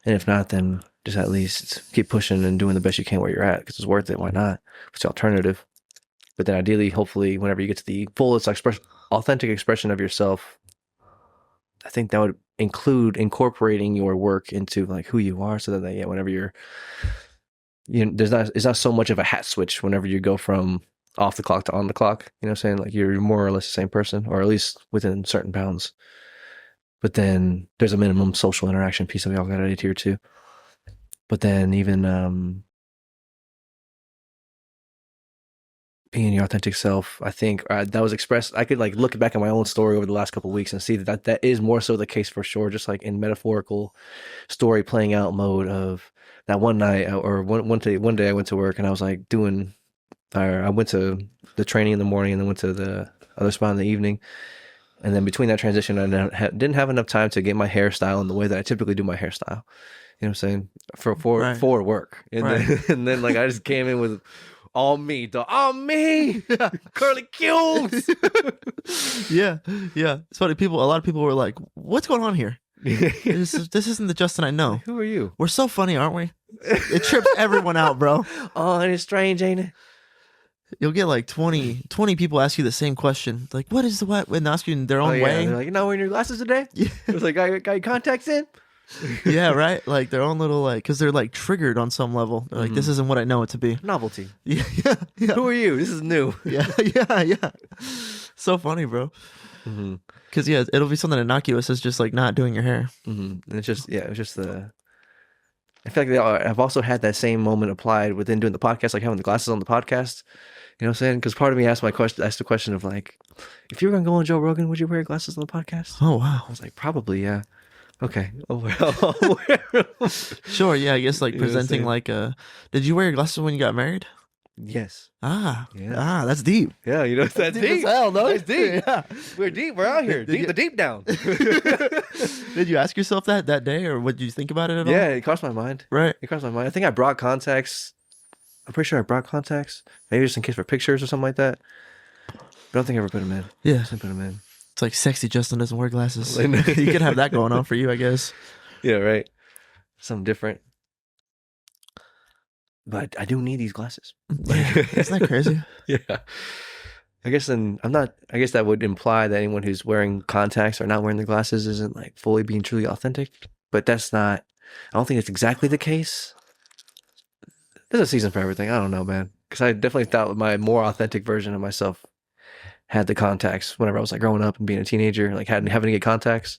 S1: and if not, then just at least keep pushing and doing the best you can where you're at, because it's worth it. Why not? It's the alternative. But then ideally, hopefully, whenever you get to the fullest authentic expression of yourself, I think that would include incorporating your work into like who you are, so that whenever it's not so much of a hat switch whenever you go from off the clock to on the clock. You know what I'm saying? Like you're more or less the same person, or at least within certain bounds. But then there's a minimum social interaction piece that we all got to adhere to. But then even being your authentic self, I think that was expressed. I could like look back at my own story over the last couple of weeks and see that is more so the case for sure. Just like in metaphorical story playing out mode of that one night or one day I went to work and I was like I went to the training in the morning and then went to the other spot in the evening. And then between that transition, I didn't have enough time to get my hairstyle in the way that I typically do my hairstyle. You know what I'm saying? For work. And then like I just came in with all me, curly cubes.
S2: Yeah. It's funny. A lot of people were like, "What's going on here? This isn't the Justin I know."
S1: Who are you?
S2: We're so funny, aren't we? It trips everyone out, bro.
S1: Oh, and it's strange, ain't it?
S2: You'll get like 20 people ask you the same question. Like, what is the what? And ask you in their own way.
S1: They're like, "You're not wearing your glasses today?"
S2: Yeah.
S1: It was like, got your contacts in?
S2: Yeah, right? Like their own little because they're like triggered on some level. They're like, this isn't what I know it to be.
S1: Novelty.
S2: Yeah.
S1: Who are you? This is new.
S2: Yeah. So funny, bro.
S1: Mm-hmm.
S2: Because it'll be something innocuous as just like not doing your hair.
S1: Mm-hmm. And it's just I feel like I've also had that same moment applied within doing the podcast, like having the glasses on the podcast. You know what I'm saying? Because part of me asked the question of like, if you were gonna go on Joe Rogan, would you wear glasses on the podcast?
S2: Oh wow.
S1: I was like, probably, yeah. Okay. Oh, well.
S2: Sure, yeah, I guess like
S1: You know what I'm
S2: presenting
S1: saying?
S2: like did you wear your glasses when you got married?
S1: Yes.
S2: Yeah. That's deep.
S1: Yeah, you know that's
S2: Deep as hell, no?
S1: That's deep.
S2: Yeah.
S1: We're deep. We're out here.
S2: Did you-
S1: The deep down.
S2: Did you ask yourself that day, or what did you think about it at all?
S1: Yeah, it crossed my mind.
S2: Right.
S1: It crossed my mind. I think I brought contacts. I'm pretty sure I brought contacts. Maybe just in case for pictures or something like that. But I don't think I ever put them in.
S2: Yeah.
S1: I didn't put them in.
S2: It's like sexy Justin doesn't wear glasses. You could have that going on for you, I guess.
S1: Yeah, right. Something different. But I do need these glasses.
S2: Yeah. Isn't that crazy?
S1: Yeah. I guess that would imply that anyone who's wearing contacts or not wearing the glasses isn't like fully being truly authentic. But that's not, I don't think it's exactly the case. There's a season for everything. I don't know, man. Because I definitely thought my more authentic version of myself had the contacts whenever I was like growing up and being a teenager, like having to get contacts.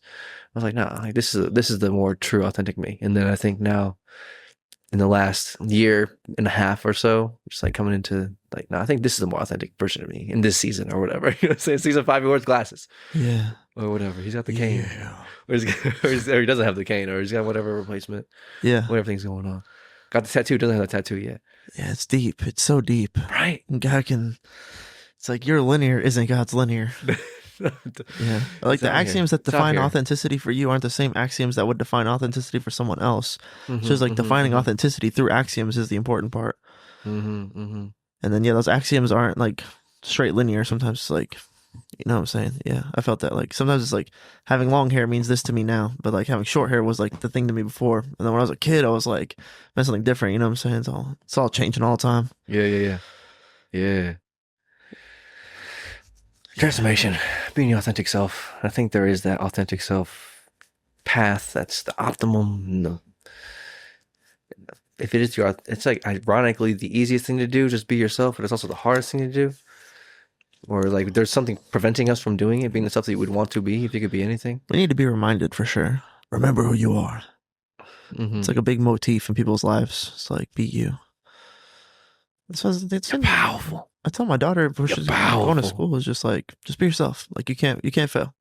S1: I was like, nah, like, this is the more true, authentic me. And then I think now, in the last year and a half or so, just like coming into like, no, I think this is the more authentic version of me in this season or whatever. You know what I'm saying? Season 5, he wears glasses.
S2: Yeah.
S1: Or whatever. He's got the cane.
S2: Yeah.
S1: Or he doesn't have the cane, or he's got whatever replacement.
S2: Yeah.
S1: Whatever thing's going on. Got the tattoo, doesn't have the tattoo yet.
S2: Yeah, it's deep. It's so deep.
S1: Right.
S2: And God it's like your linear isn't God's linear. Yeah. Like the axioms that define authenticity for you aren't the same axioms that would define authenticity for someone else.
S1: Mm-hmm,
S2: So it's like defining authenticity through axioms is the important part. And then, those axioms aren't like straight linear. Sometimes it's like, you know what I'm saying? Yeah, I felt that. Like sometimes it's like having long hair means this to me now, but like having short hair was like the thing to me before. And then when I was a kid, I was like, meant something different. You know what I'm saying? It's all changing all the time.
S1: Yeah. Transformation, being your authentic self. I think there is that authentic self path that's the optimum. If it is it's like ironically the easiest thing to do, just be yourself, but it's also the hardest thing to do. Or like there's something preventing us from doing it, being the stuff that you would want to be if you could be anything.
S2: We need to be reminded for sure. Remember who you are. It's like a big motif in people's lives. It's like, be you. It's
S1: powerful.
S2: I tell my daughter before
S1: You're
S2: she's going to
S1: powerful.
S2: school is just like, just be yourself. Like you can't fail.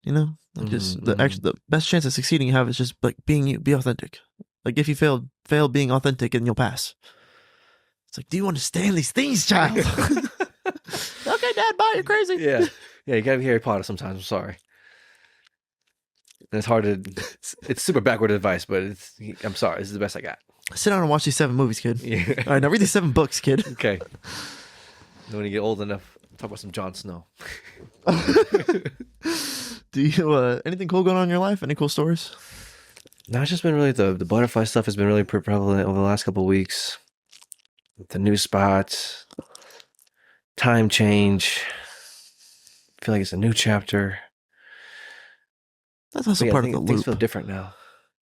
S2: You know, like just the best chance of succeeding you have is just like being you, be authentic. Like if you fail being authentic, and you'll pass. It's like, do you understand these things, child? Okay, Dad, bye. You're crazy.
S1: Yeah. Yeah, you gotta be Harry Potter sometimes. I'm sorry. And it's hard to. It's super backward advice, but I'm sorry. This is the best I got.
S2: Sit down and watch these 7 movies, kid.
S1: Yeah.
S2: All right, now read these 7 books, kid.
S1: Okay. Then when you get old enough, talk about some Jon Snow.
S2: Do you anything cool going on in your life? Any cool stories?
S1: No, it's just been really the butterfly stuff has been really prevalent over the last couple of weeks. The new spots, time change. I feel like it's a new chapter.
S2: That's also
S1: Yeah,
S2: part of the
S1: things
S2: loop.
S1: feel different now.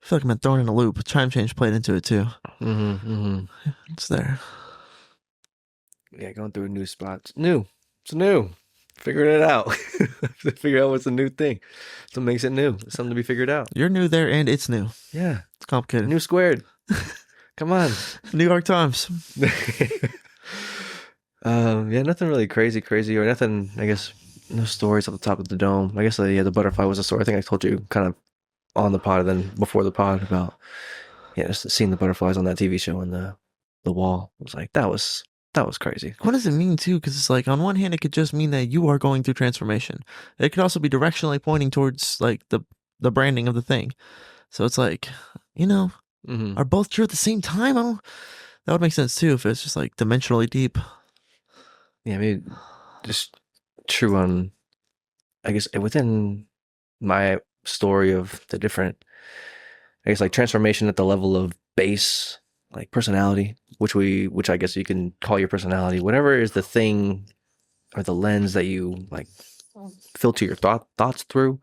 S2: I feel like I've been thrown in a loop. Time change played into it too. It's there.
S1: Yeah, going through a new spot. It's new. It's new. Figuring it out. Figure out what's a new thing. So it makes it new. It's something to be figured out.
S2: You're new there, and it's new.
S1: Yeah.
S2: It's complicated.
S1: New squared. Come on.
S2: New York Times.
S1: Yeah, nothing really crazy or nothing, I guess, no stories at the top of the dome. I guess, yeah, the butterfly was a story. I think I told you kind of on the pod, then before the pod about, yeah, just seeing the butterflies on that TV show and the wall. I was like, that was crazy.
S2: What does it mean too? Because it's like on one hand, it could just mean that you are going through transformation. It could also be directionally pointing towards like the branding of the thing. So it's like, you know, are both true at the same time? That would make sense too if it's just like dimensionally deep.
S1: Yeah, maybe just true on, I guess, within my story of the different, I guess, like transformation at the level of base, like personality, which I guess you can call your personality, whatever is the thing or the lens that you like filter your thoughts through.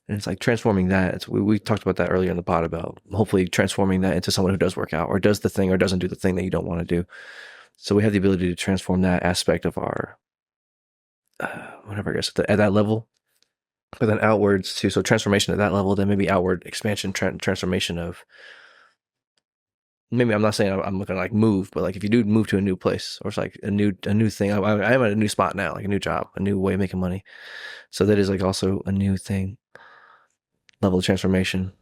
S1: And it's like transforming that. We talked about that earlier in the pod about hopefully transforming that into someone who does work out or does the thing or doesn't do the thing that you don't want to do. So we have the ability to transform that aspect of our, whatever, I guess, at that level, but then outwards too. So transformation at that level, then maybe outward expansion, transformation of, maybe I'm not saying I'm looking to like move, but like if you do move to a new place or it's like a new thing, I'm at a new spot now, like a new job, a new way of making money. So that is like also a new thing, level of transformation.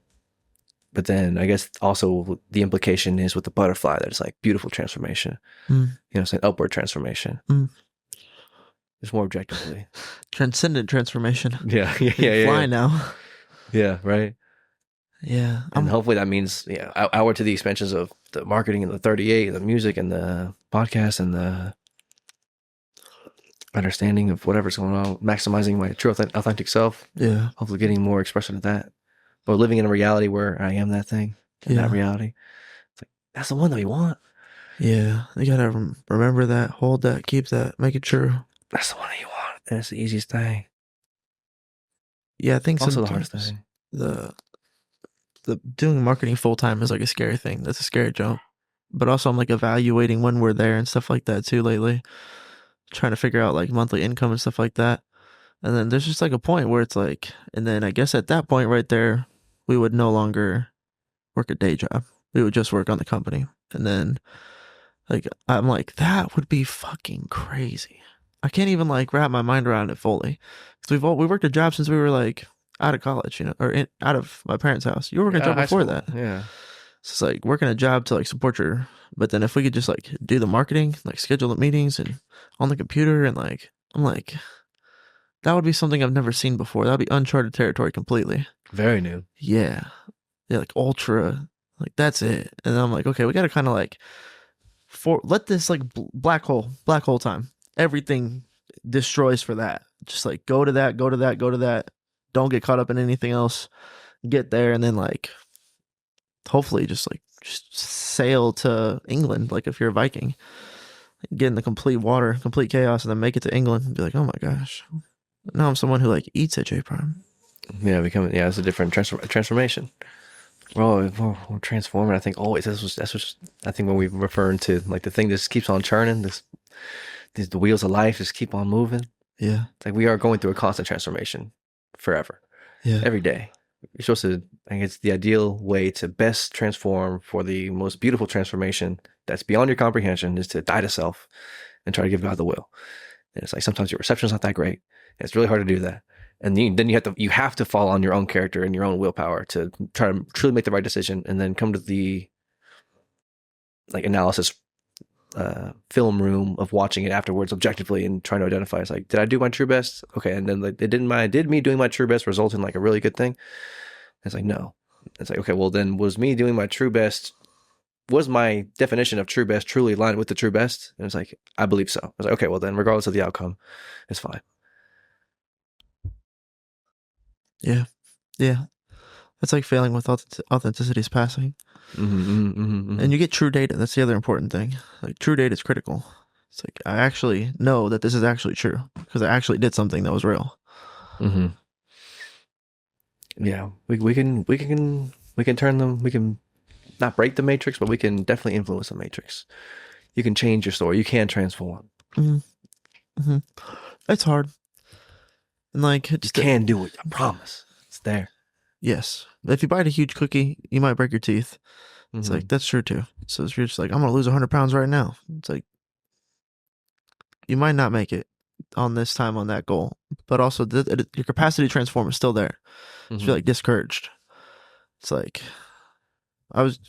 S1: But then I guess also the implication is with the butterfly that it's like beautiful transformation. You know, it's an upward transformation. It's more objectively
S2: Transcendent transformation.
S1: Yeah.
S2: Fly now.
S1: Yeah, right.
S2: Yeah.
S1: And hopefully that means, yeah, outward to the expansions of the marketing and the 38 and the music and the podcast and the understanding of whatever's going on, maximizing my true authentic self.
S2: Yeah.
S1: Hopefully getting more expression of that. But living in a reality where I am that thing, in that reality. It's like, that's the one that we want.
S2: Yeah. You gotta remember that, hold that, keep that, make it true.
S1: That's the one that you want. And it's the easiest thing.
S2: Yeah, I think
S1: Also the hardest thing.
S2: The doing marketing full time is like a scary thing. That's a scary jump. But also I'm like evaluating when we're there and stuff like that too lately. Trying to figure out like monthly income and stuff like that. And then there's just like a point where it's like, and then I guess at that point right there, we would no longer work a day job. We would just work on the company. And then like, I'm like, that would be fucking crazy. I can't even like wrap my mind around it fully. Because we worked a job since we were like out of college, you know, or out of my parents' house. You were working a job before that.
S1: Yeah.
S2: So it's like working a job to like support your, but then if we could just like do the marketing, like schedule the meetings and on the computer and like, I'm like, that would be something I've never seen before. That would be uncharted territory completely.
S1: Very new.
S2: Yeah. Yeah, like ultra, like that's it. And then I'm like, okay, we got to kind of like, let this like black hole time. Everything destroys for that. Just like go to that. Don't get caught up in anything else. Get there and then like, hopefully just sail to England. Like if you're a Viking, get in the complete water, complete chaos, and then make it to England and be like, oh my gosh. Now I'm someone who like eats at J Prime.
S1: Yeah, it's a different transformation. We're transforming. I think always that's what I think when we refer to like the thing that just keeps on churning. The wheels of life just keep on moving.
S2: Yeah,
S1: it's like we are going through a constant transformation forever.
S2: Yeah,
S1: every day. You're supposed to. I think it's the ideal way to best transform for the most beautiful transformation that's beyond your comprehension is to die to self and try to give God the will. And it's like sometimes your reception's not that great. And it's really hard to do that. And then you have to fall on your own character and your own willpower to try to truly make the right decision, and then come to the like analysis film room of watching it afterwards objectively and trying to identify. It's like, did I do my true best? Okay, and then like, did me doing my true best result in like a really good thing? It's like, no. It's like, okay, well then was me doing my true best, was my definition of true best truly aligned with the true best? And it's like, I believe so. I was like, okay, well then regardless of the outcome, it's fine.
S2: Yeah. That's like failing with authenticity is passing. And you get true data. That's the other important thing. Like true data is critical. It's like I actually know that this is actually true because I actually did something that was real.
S1: Yeah, we can turn them. We can not break the matrix, but we can definitely influence the matrix. You can change your story. You can transform.
S2: It's hard. And like
S1: you can do it. I promise. It's there.
S2: Yes. If you bite a huge cookie, you might break your teeth. It's like, that's true too. So if you're just like, I'm going to lose 100 pounds right now. It's like, you might not make it on this time on that goal. But also, your capacity to transform is still there. So you're like discouraged. It's like,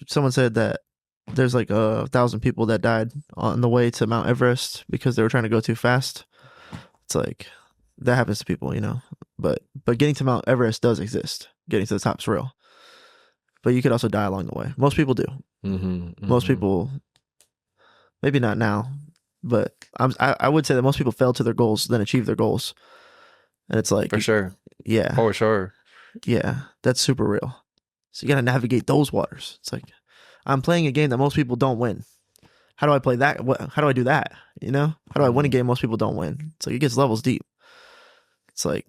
S2: someone said that there's like 1,000 people that died on the way to Mount Everest because they were trying to go too fast. It's like, that happens to people, you know. But getting to Mount Everest does exist. Getting to the top is real. But you could also die along the way. Most people do. Most people, maybe not now, but I would say that most people fail to their goals, then achieve their goals. And it's like,
S1: for sure.
S2: Yeah.
S1: For sure.
S2: Yeah. That's super real. So you got to navigate those waters. It's like, I'm playing a game that most people don't win. How do I play that? How do I do that? You know? How do I win a game most people don't win? It's like, it gets levels deep. It's like,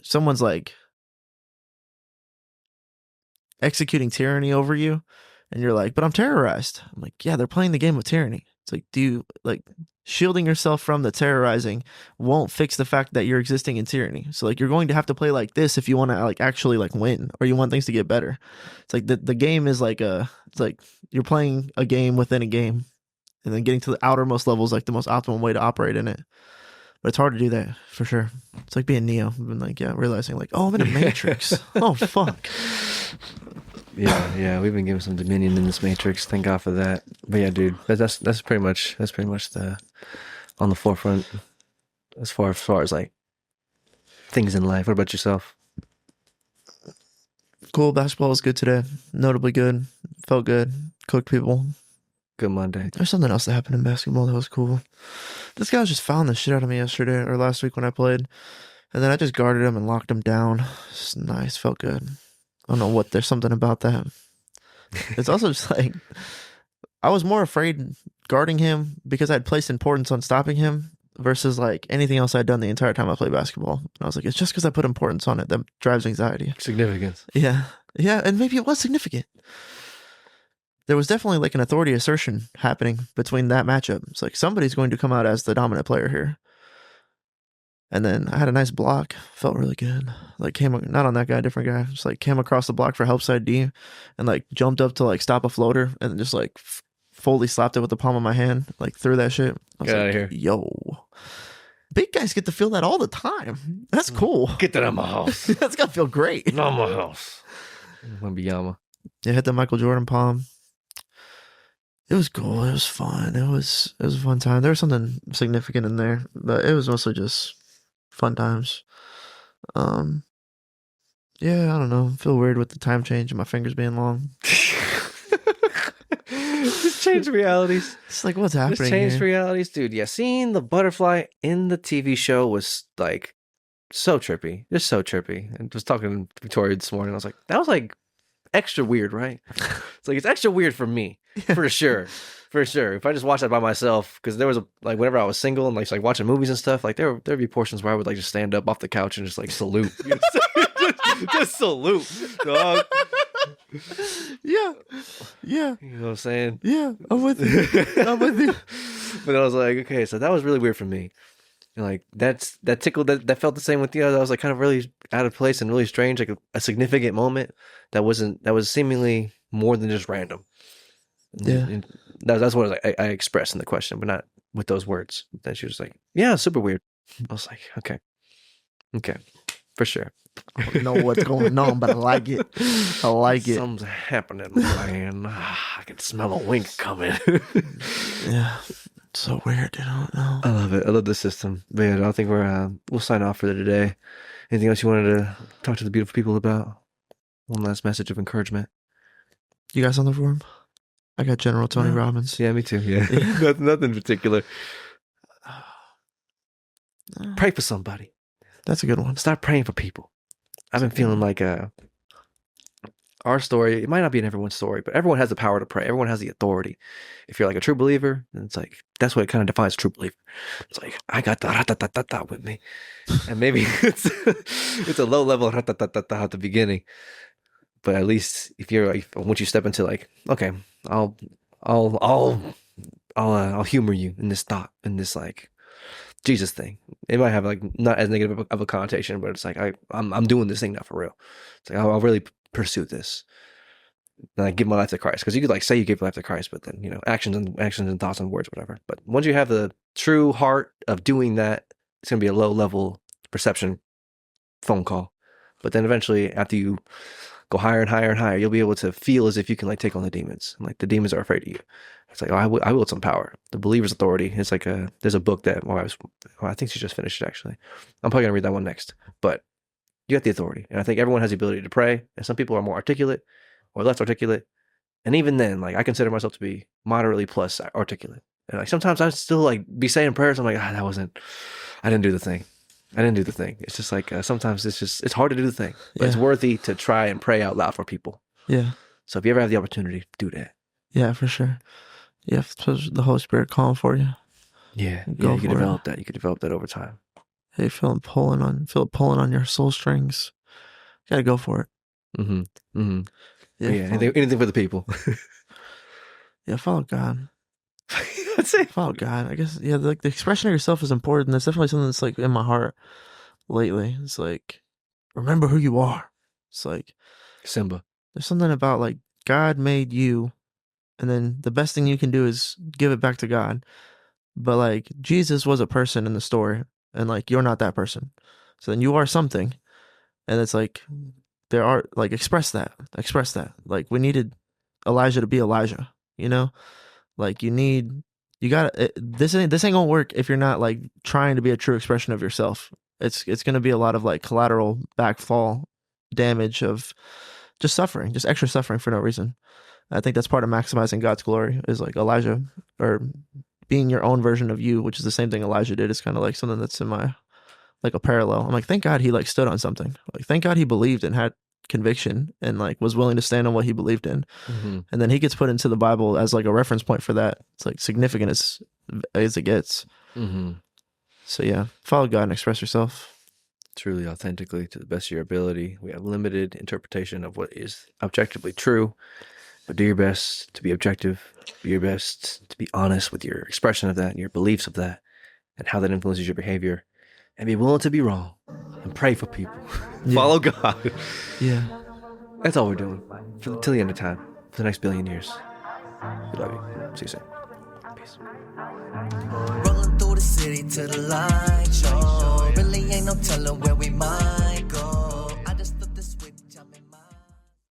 S2: someone's like executing tyranny over you, and you're like, but I'm terrorized. I'm like, yeah, they're playing the game of tyranny. It's like, do you like shielding yourself from the terrorizing won't fix the fact that you're existing in tyranny. So like, you're going to have to play like this if you want to like actually like win, or you want things to get better. It's like the game is like it's like you're playing a game within a game, and then getting to the outermost level is like the most optimal way to operate in it. But it's hard to do that, for sure. It's like being Neo. I've been like, realizing like, oh, I'm in a matrix. Oh, fuck.
S1: Yeah, we've been given some dominion in this matrix. Thank God for that. But yeah, dude, that's pretty much the on the forefront as far as like things in life. What about yourself?
S2: Cool. Basketball was good today. Notably good. Felt good. Cooked people.
S1: Good Monday.
S2: There's something else that happened in basketball that was cool. This guy was just fouling the shit out of me yesterday or last week when I played. And then I just guarded him and locked him down. It's nice. Felt good. I don't know what. There's something about that. It's also just like, I was more afraid guarding him because I'd placed importance on stopping him versus like anything else I'd done the entire time I played basketball. And I was like, it's just because I put importance on it that drives anxiety.
S1: Significance.
S2: Yeah. And maybe it was significant. There was definitely like an authority assertion happening between that matchup. It's like, somebody's going to come out as the dominant player here. And then I had a nice block. Felt really good. Like came, not on that guy, different guy. Just like came across the block for help side D and like jumped up to like stop a floater and then just like fully slapped it with the palm of my hand. Like threw that shit. I was
S1: Get
S2: like,
S1: out of here.
S2: Yo. Big guys get to feel that all the time. That's cool.
S1: Get that out of my house.
S2: That's gotta feel great.
S1: Not my house. Wembanyama.
S2: Yeah, hit the Michael Jordan palm. It was cool. It was fun. It was a fun time. There was something significant in there, but it was mostly just fun times. Yeah, I don't know. I feel weird with the time change and my fingers being long.
S1: Just change realities.
S2: It's like, what's happening?
S1: Just change
S2: here?
S1: realities, dude. Yeah, seeing the butterfly in the TV show was like so trippy. Just so trippy. And was talking to Victoria this morning. I was like, that was like extra weird, right? It's like, it's extra weird for me, for sure. For sure. If I just watched that by myself, because there was like whenever I was single and like watching movies and stuff, like there'd be portions where I would like just stand up off the couch and just like salute. just salute, dog.
S2: Yeah.
S1: You know what I'm saying?
S2: Yeah, I'm with you. I'm with you.
S1: But I was like, okay, so that was really weird for me. And like that tickled, that felt the same with you. That was like kind of really out of place and really strange, like a significant moment that was seemingly more than just random.
S2: Yeah.
S1: And that's what I expressed in the question, but with those words. Then she was like, yeah, super weird. I was like, okay, for sure.
S2: I don't know what's going on, but I like it. I like it.
S1: Something's happening, man. I can smell a wink coming.
S2: Yeah, it's so weird. I don't know.
S1: I love it. I love the system. But yeah, I don't think we'll sign off for today. Anything else you wanted to talk to the beautiful people about? One last message of encouragement.
S2: You got something for him? I got General Tony Robbins.
S1: Yeah, me too. Yeah, nothing particular. Pray for somebody.
S2: That's a good one.
S1: Start praying for people. I've been feeling like our story, it might not be in everyone's story, but everyone has the power to pray. Everyone has the authority. If you're like a true believer, then it's like, that's what it kind of defines a true believer. It's like, I got the ra-ta-ta-ta-ta with me. And maybe it's a low level ra-ta-ta-ta-ta at the beginning. But at least if you're like, once you step into like, okay, I'll humor you in this thought, in this like Jesus thing. It might have like not as negative of a connotation, but it's like I'm doing this thing now for real. It's like I'll really pursue this. And I give my life to Christ, because you could like say you give your life to Christ, but then actions and thoughts and words, whatever. But once you have the true heart of doing that, it's gonna be a low level perception phone call. But then eventually, after you go higher and higher and higher, you'll be able to feel as if you can like take on the demons. And, like the demons are afraid of you. It's like, oh, I wield some power. The believer's authority. It's like there's a book that I think she just finished it actually. I'm probably gonna read that one next. But you got the authority, and I think everyone has the ability to pray. And some people are more articulate or less articulate. And even then, like I consider myself to be moderately plus articulate. And like sometimes I still like be saying prayers. I'm like, I didn't do the thing. It's just like sometimes it's hard to do the thing, but it's worthy to try and pray out loud for people.
S2: Yeah.
S1: So if you ever have the opportunity, do that.
S2: Yeah, for sure. You have the Holy Spirit calling for you.
S1: Yeah. You can develop that. You can develop that over time.
S2: Hey, feel it pulling on your soul strings. You gotta go for it.
S1: Mm-hmm. Mm-hmm.
S2: Yeah.
S1: Anything for the people.
S2: Yeah, follow God.
S1: That's it.
S2: Follow God. I guess, yeah, like the expression of yourself is important. That's definitely something that's like in my heart lately. It's like, remember who you are. It's like
S1: Simba.
S2: There's something about like God made you, and then the best thing you can do is give it back to God. But like Jesus was a person in the story, and like you're not that person. So then you are something. And it's like there are like express that. Like we needed Elijah to be Elijah, Like this ain't gonna work if you're not like trying to be a true expression of yourself. It's gonna be a lot of like collateral backfall damage of just suffering, just extra suffering for no reason. I think that's part of maximizing God's glory is like Elijah, or being your own version of you, which is the same thing Elijah did. It's kind of like something that's in my like a parallel. I'm like, thank God he like stood on something. Like thank God he believed and had conviction and like was willing to stand on what he believed in. Mm-hmm. And then he gets put into the Bible as like a reference point for that. It's like significant as it gets. Mm-hmm. So yeah, follow God and express yourself
S1: truly, authentically, to the best of your ability. We have limited interpretation of what is objectively true, but do your best to be objective. Do your best to be honest with your expression of that and your beliefs of that and how that influences your behavior, and be willing to be wrong and pray for people. Yeah. Follow God.
S2: Yeah.
S1: That's all we're doing till the end of time, for the next billion years. We love you. See you soon. Peace.
S3: Rolling through the city to the light show. Really ain't no telling where we might